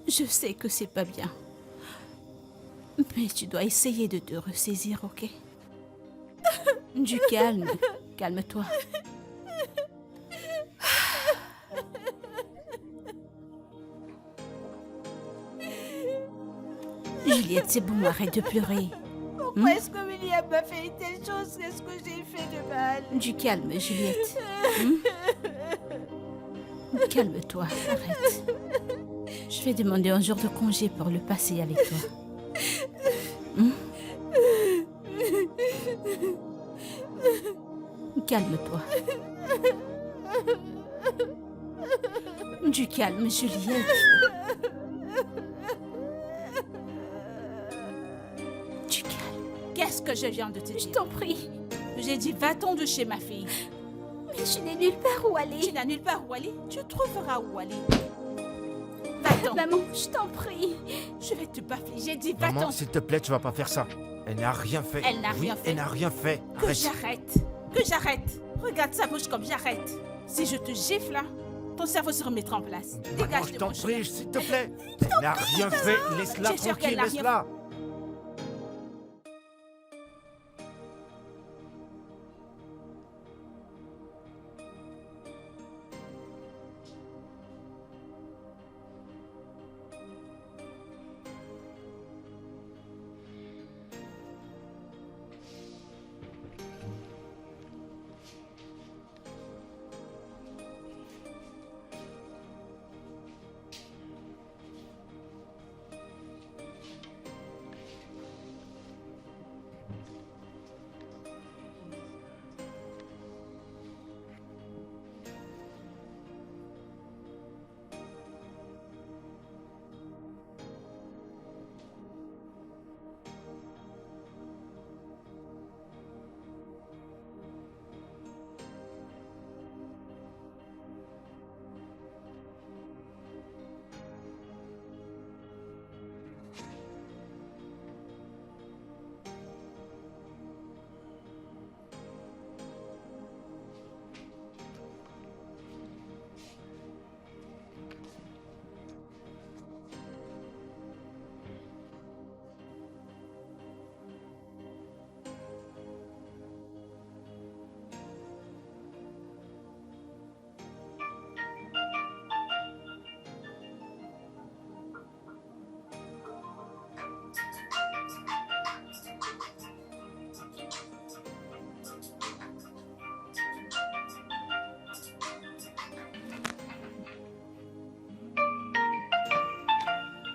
Je sais que c'est pas bien. Mais tu dois essayer de te ressaisir, ok? Du calme. Calme-toi. Juliette, c'est bon, arrête de pleurer. Pourquoi est-ce que William m'a fait une telle chose? Qu'est-ce que j'ai fait de mal? Du calme, Juliette. Calme-toi, arrête. Je vais demander un jour de congé pour le passer avec toi. Calme-toi. Du calme, Juliette. Du calme. Qu'est-ce que je viens de te dire? Je t'en prie. J'ai dit, va-t'en de chez ma fille. Mais je n'ai nulle part où Tu aller. n'as nulle part où aller. Tu trouveras où aller. Va-t'en. Maman, je t'en prie. Je vais te baffler. J'ai dit, Maman, va-t'en. s'il te plaît, tu vas pas faire ça. Elle n'a rien fait. Elle n'a Oui, rien fait. Elle n'a rien fait. Que Arrête. j'arrête. Que j'arrête. Regarde sa bouche comme j'arrête. Si je te gifle là, ton cerveau se remettra en place. Maman, Dégage je de t'en mon chemin. prie, s'il te plaît. Elle n'a rien fait. Laisse-la Tu es sûre tranquille, qu'elle n'a rien laisse-la.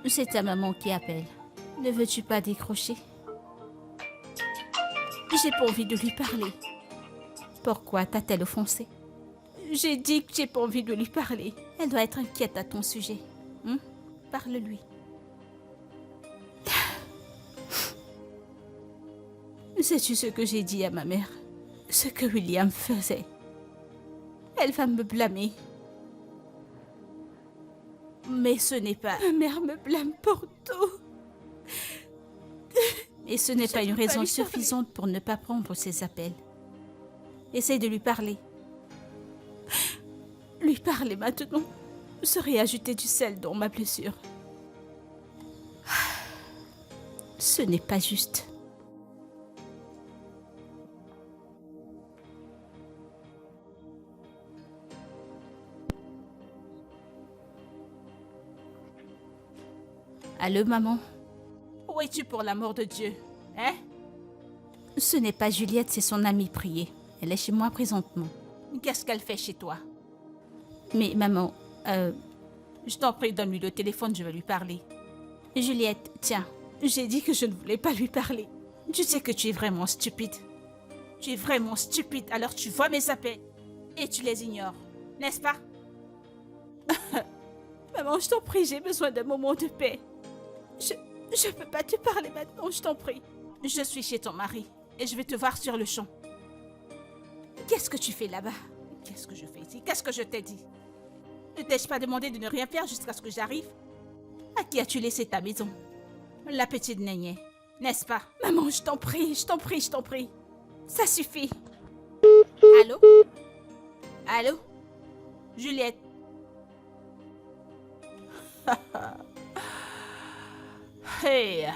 C'est ta maman qui appelle. Ne veux-tu pas décrocher? J'ai pas envie de lui parler. Pourquoi t'a-t-elle offensé? J'ai dit que j'ai pas envie de lui parler. Elle doit être inquiète à ton sujet. Parle-lui. Sais-tu ce que j'ai dit à ma mère? Ce que William faisait. Elle va me blâmer. Mais ce n'est pas... Ma mère me blâme pour tout. Et ce n'est pas une raison suffisante pour ne pas prendre ses appels. Essaye de lui parler. Lui parler maintenant serait ajouter du sel dans ma blessure. Ce n'est pas juste. Allô, maman? Où es-tu pour l'amour de Dieu? Hein? Ce n'est pas Juliette, c'est son amie priée. Elle est chez moi présentement. Qu'est-ce qu'elle fait chez toi? Mais maman, je t'en prie, donne-lui le téléphone, je vais lui parler. Juliette, tiens, j'ai dit que je ne voulais pas lui parler. Tu sais que tu es vraiment stupide. Tu es vraiment stupide, alors tu vois mes appels et tu les ignores, n'est-ce pas? Maman, je t'en prie, j'ai besoin d'un moment de paix. Je peux pas te parler maintenant, je t'en prie. Je suis chez ton mari et je vais te voir sur le champ. Qu'est-ce que tu fais là-bas? Qu'est-ce que je fais ici? Qu'est-ce que je t'ai dit? Ne t'ai-je pas demandé de ne rien faire jusqu'à ce que j'arrive? À qui as-tu laissé ta maison? La petite Néné, n'est-ce pas? Maman, je t'en prie, je t'en prie, je t'en prie. Ça suffit. Allô? Allô? Juliette? Hey!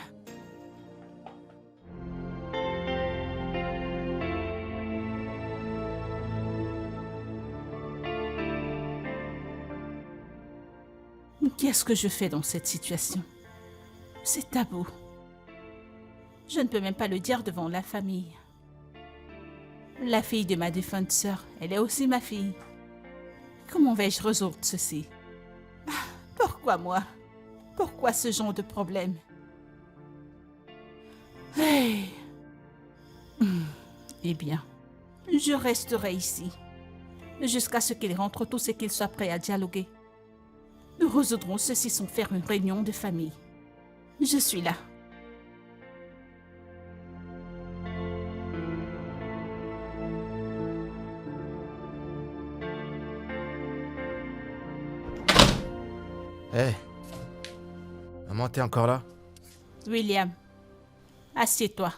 Qu'est-ce que je fais dans cette situation? C'est tabou. Je ne peux même pas le dire devant la famille. La fille de ma défunte sœur, elle est aussi ma fille. Comment vais-je résoudre ceci? Pourquoi moi? Pourquoi ce genre de problème? Hey. Eh bien, je resterai ici, jusqu'à ce qu'ils rentrent tous et qu'ils soient prêts à dialoguer. Nous résoudrons ceci sans faire une réunion de famille. Je suis là. Hé, maman, t'es encore là? William, assieds-toi.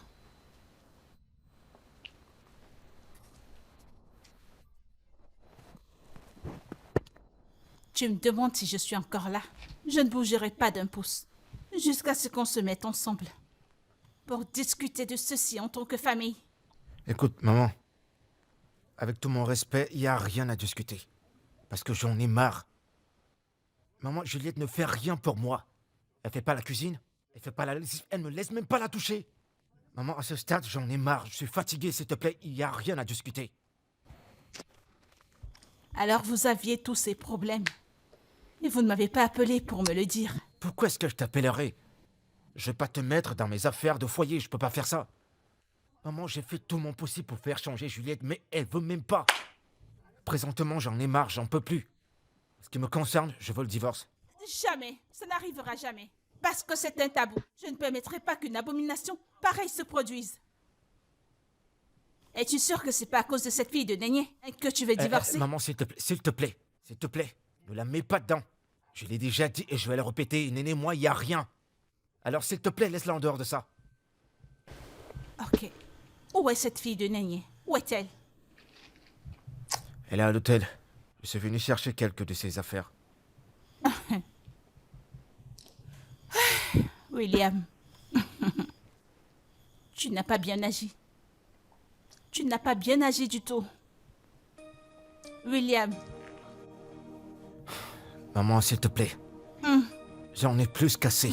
Tu me demandes si je suis encore là. Je ne bougerai pas d'un pouce jusqu'à ce qu'on se mette ensemble pour discuter de ceci en tant que famille. Écoute, maman, avec tout mon respect, il n'y a rien à discuter. Parce que j'en ai marre. Maman, Juliette ne fait rien pour moi. Elle fait pas la cuisine, elle fait pas la lessive, elle me laisse même pas la toucher. Maman, à ce stade, j'en ai marre. Je suis fatigué, s'il te plaît, il n'y a rien à discuter. Alors vous aviez tous ces problèmes. Et vous ne m'avez pas appelé pour me le dire. Pourquoi est-ce que je t'appellerai? Je vais pas te mettre dans mes affaires de foyer, je peux pas faire ça. Maman, j'ai fait tout mon possible pour faire changer Juliette, mais elle veut même pas. Présentement, j'en ai marre, j'en peux plus. Ce qui me concerne, je veux le divorce. Jamais, ça n'arrivera jamais. Parce que c'est un tabou. Je ne permettrai pas qu'une abomination pareille se produise. Es-tu sûr que c'est pas à cause de cette fille de Néné que tu veux divorcer? Maman, s'il te plaît, ne la mets pas dedans. Je l'ai déjà dit et je vais le répéter, Néné, moi, il n'y a rien. Alors, s'il te plaît, laisse-la en dehors de ça. Ok. Où est cette fille de Néné? Où est-elle? Elle est à l'hôtel. Je suis venu chercher quelques de ses affaires. William, tu n'as pas bien agi. Tu n'as pas bien agi du tout. William. Maman, s'il te plaît. J'en ai plus qu'assez,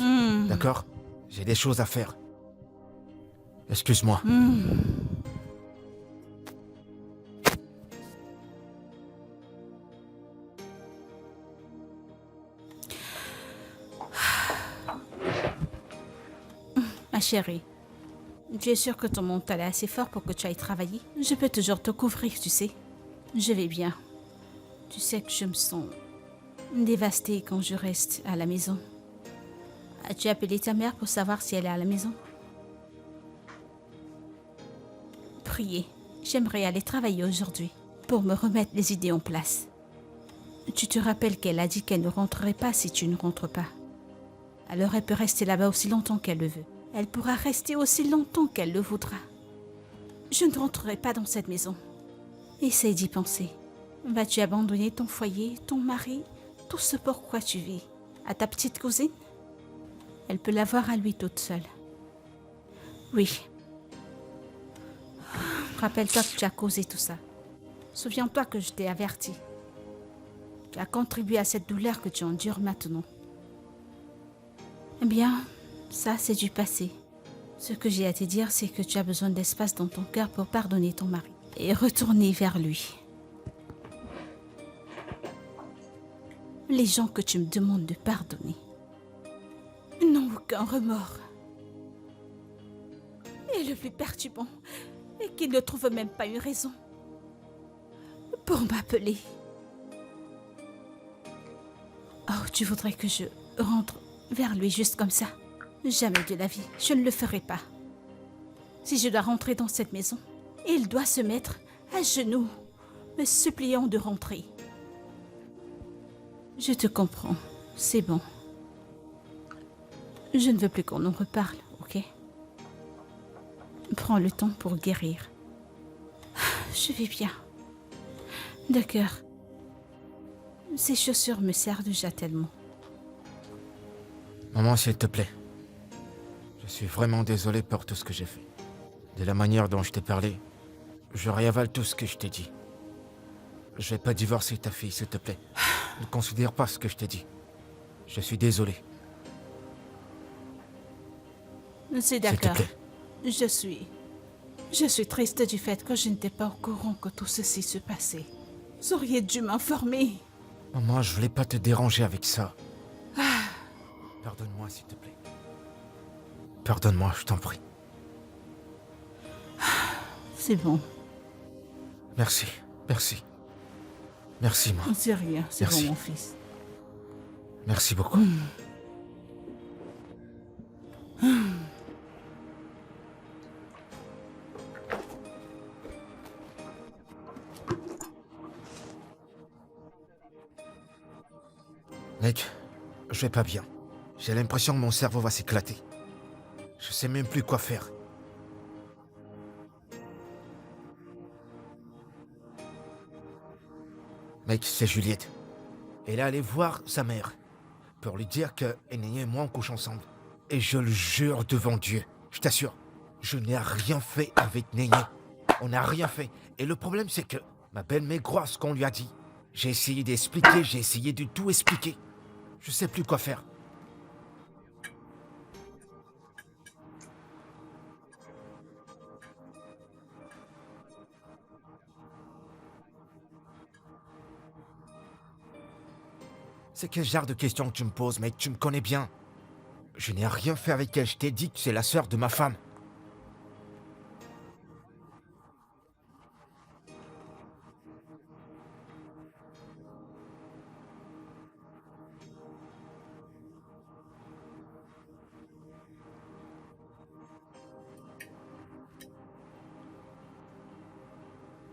d'accord? J'ai des choses à faire. Excuse-moi. Ma chérie, tu es sûre que ton mental est assez fort pour que tu ailles travailler? Je peux toujours te couvrir, tu sais. Je vais bien. Tu sais que je me sens dévastée quand je reste à la maison. As-tu appelé ta mère pour savoir si elle est à la maison? Priez. J'aimerais aller travailler aujourd'hui pour me remettre les idées en place. Tu te rappelles qu'elle a dit qu'elle ne rentrerait pas si tu ne rentres pas. Alors elle peut rester là-bas aussi longtemps qu'elle le veut. Elle pourra rester aussi longtemps qu'elle le voudra. Je ne rentrerai pas dans cette maison. Essaye d'y penser. Vas-tu abandonner ton foyer, ton mari, tout ce pourquoi tu vis, à ta petite cousine? Elle peut l'avoir à lui toute seule. Oui. Rappelle-toi que tu as causé tout ça. Souviens-toi que je t'ai averti. Tu as contribué à cette douleur que tu endures maintenant. Eh bien, ça c'est du passé. Ce que j'ai à te dire, c'est que tu as besoin d'espace dans ton cœur pour pardonner ton mari et retourner vers lui. Les gens que tu me demandes de pardonner n'ont aucun remords. Et le plus perturbant est qu'ils ne trouvent même pas une raison pour m'appeler. Oh, tu voudrais que je rentre vers lui juste comme ça? Jamais de la vie, je ne le ferai pas. Si je dois rentrer dans cette maison, il doit se mettre à genoux, me suppliant de rentrer. Je te comprends, c'est bon. Je ne veux plus qu'on en reparle, ok? Prends le temps pour guérir. Je vais bien. D'accord. Ces chaussures me servent déjà tellement. Maman, s'il te plaît. Je suis vraiment désolé pour tout ce que j'ai fait. De la manière dont je t'ai parlé, je réavale tout ce que je t'ai dit. Je vais pas divorcer ta fille, s'il te plaît. Ne considère pas ce que je t'ai dit. Je suis désolé. C'est d'accord. S'il te plaît. Je suis triste du fait que je n'étais pas au courant que tout ceci se passait. Vous auriez dû m'informer. Maman, je voulais pas te déranger avec ça. Pardonne-moi, s'il te plaît. Pardonne-moi, je t'en prie. C'est bon. Merci, merci. Merci, maman. C'est rien, c'est Merci. bon, mon fils. Merci beaucoup. Mec, je vais pas bien. J'ai l'impression que mon cerveau va s'éclater. Je sais même plus quoi faire. Mec, c'est Juliette. Elle est allée voir sa mère pour lui dire que Néné et moi on couche ensemble. Et je le jure devant Dieu, je t'assure, je n'ai rien fait avec Néné. On n'a rien fait. Et le problème c'est que ma belle-mère croit ce qu'on lui a dit. J'ai essayé d'expliquer, j'ai essayé de tout expliquer. Je sais plus quoi faire. C'est quel genre de questions que tu me poses, mec? Tu me connais bien. Je n'ai rien fait avec elle. Je t'ai dit que c'est la sœur de ma femme.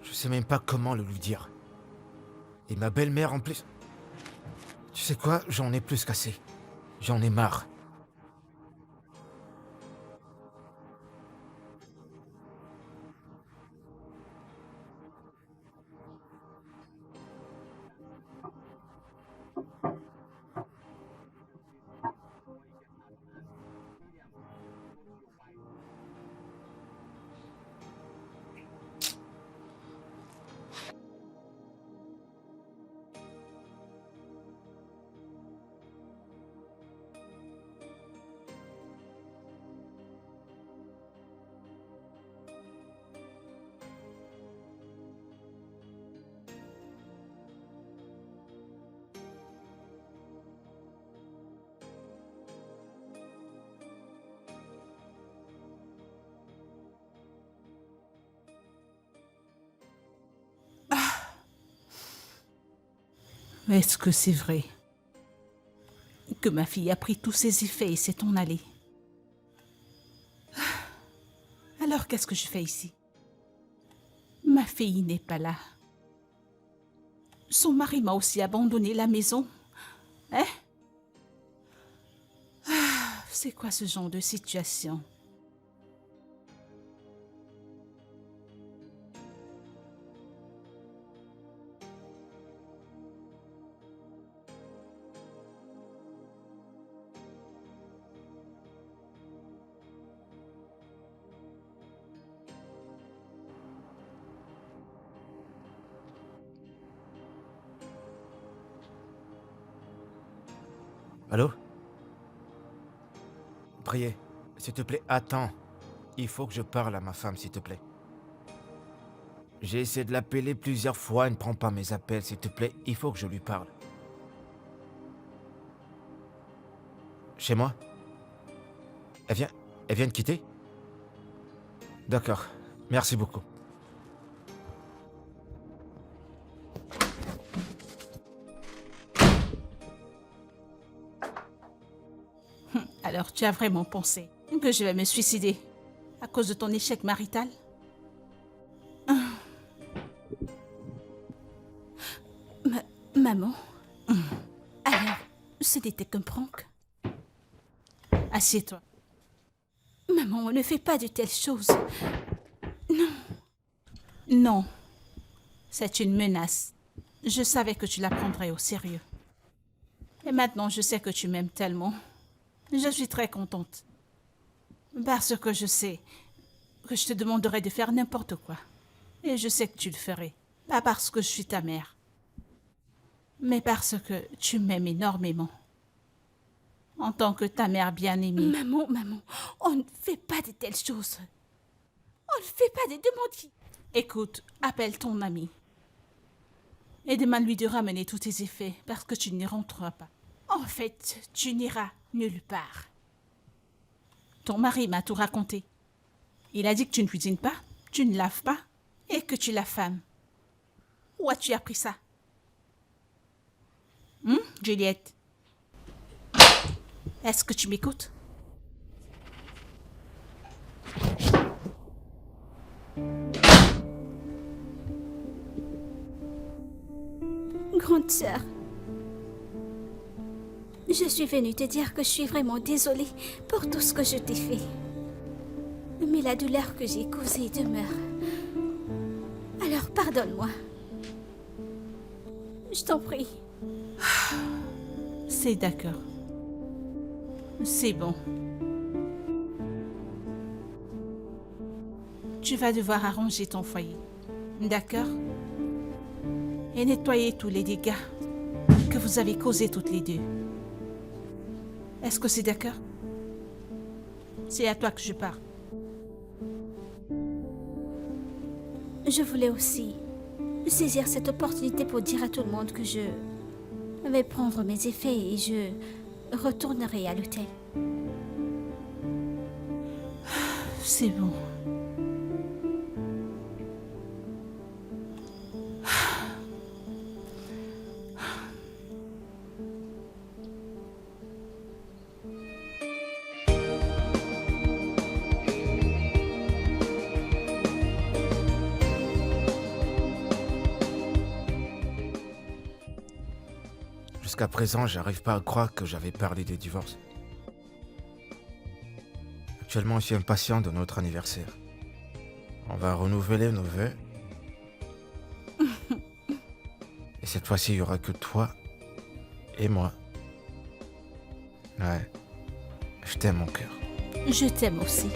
Je sais même pas comment le lui dire. Et ma belle-mère en plus... Tu sais quoi? J'en ai plus qu'assez. J'en ai marre. Est-ce que c'est vrai que ma fille a pris tous ses effets et s'est en allée? Alors qu'est-ce que je fais ici? Ma fille n'est pas là. Son mari m'a aussi abandonné la maison. Hein? C'est quoi ce genre de situation? Allô? Priez, s'il te plaît, attends. Il faut que je parle à ma femme, s'il te plaît. J'ai essayé de l'appeler plusieurs fois, elle ne prend pas mes appels, s'il te plaît, il faut que je lui parle. Chez moi? Elle vient de quitter? D'accord, merci beaucoup. Alors, tu as vraiment pensé que je vais me suicider à cause de ton échec marital? Maman? Alors, ce n'était qu'un prank? Assieds-toi. Maman, ne fais pas de telles choses. Non. Non. C'est une menace. Je savais que tu la prendrais au sérieux. Et maintenant, je sais que tu m'aimes tellement. Je suis très contente. Parce que je sais que je te demanderais de faire n'importe quoi. Et je sais que tu le ferais. Pas parce que je suis ta mère, mais parce que tu m'aimes énormément. En tant que ta mère bien-aimée. Maman, on ne fait pas de telles choses. On ne fait pas des demandes. Écoute, appelle ton ami. Et demande-lui de ramener tous tes effets parce que tu n'y rentreras pas. En fait, tu n'iras nulle part. Ton mari m'a tout raconté. Il a dit que tu ne cuisines pas, tu ne laves pas et que tu l'affames. Où as-tu appris ça? Juliette? Est-ce que tu m'écoutes? Grande sœur, je suis venue te dire que je suis vraiment désolée pour tout ce que je t'ai fait. Mais la douleur que j'ai causée demeure. Alors pardonne-moi. Je t'en prie. C'est d'accord. C'est bon. Tu vas devoir arranger ton foyer. D'accord? Et nettoyer tous les dégâts que vous avez causés toutes les deux. Est-ce que c'est d'accord? C'est à toi que je parle. Je voulais aussi saisir cette opportunité pour dire à tout le monde que je vais prendre mes effets et je retournerai à l'hôtel. C'est bon. Jusqu'à présent, j'arrive pas à croire que j'avais parlé des divorces. Actuellement, je suis impatient de notre anniversaire. On va renouveler nos vœux. Et cette fois-ci, il n'y aura que toi et moi. Ouais. Je t'aime, mon cœur. Je t'aime aussi.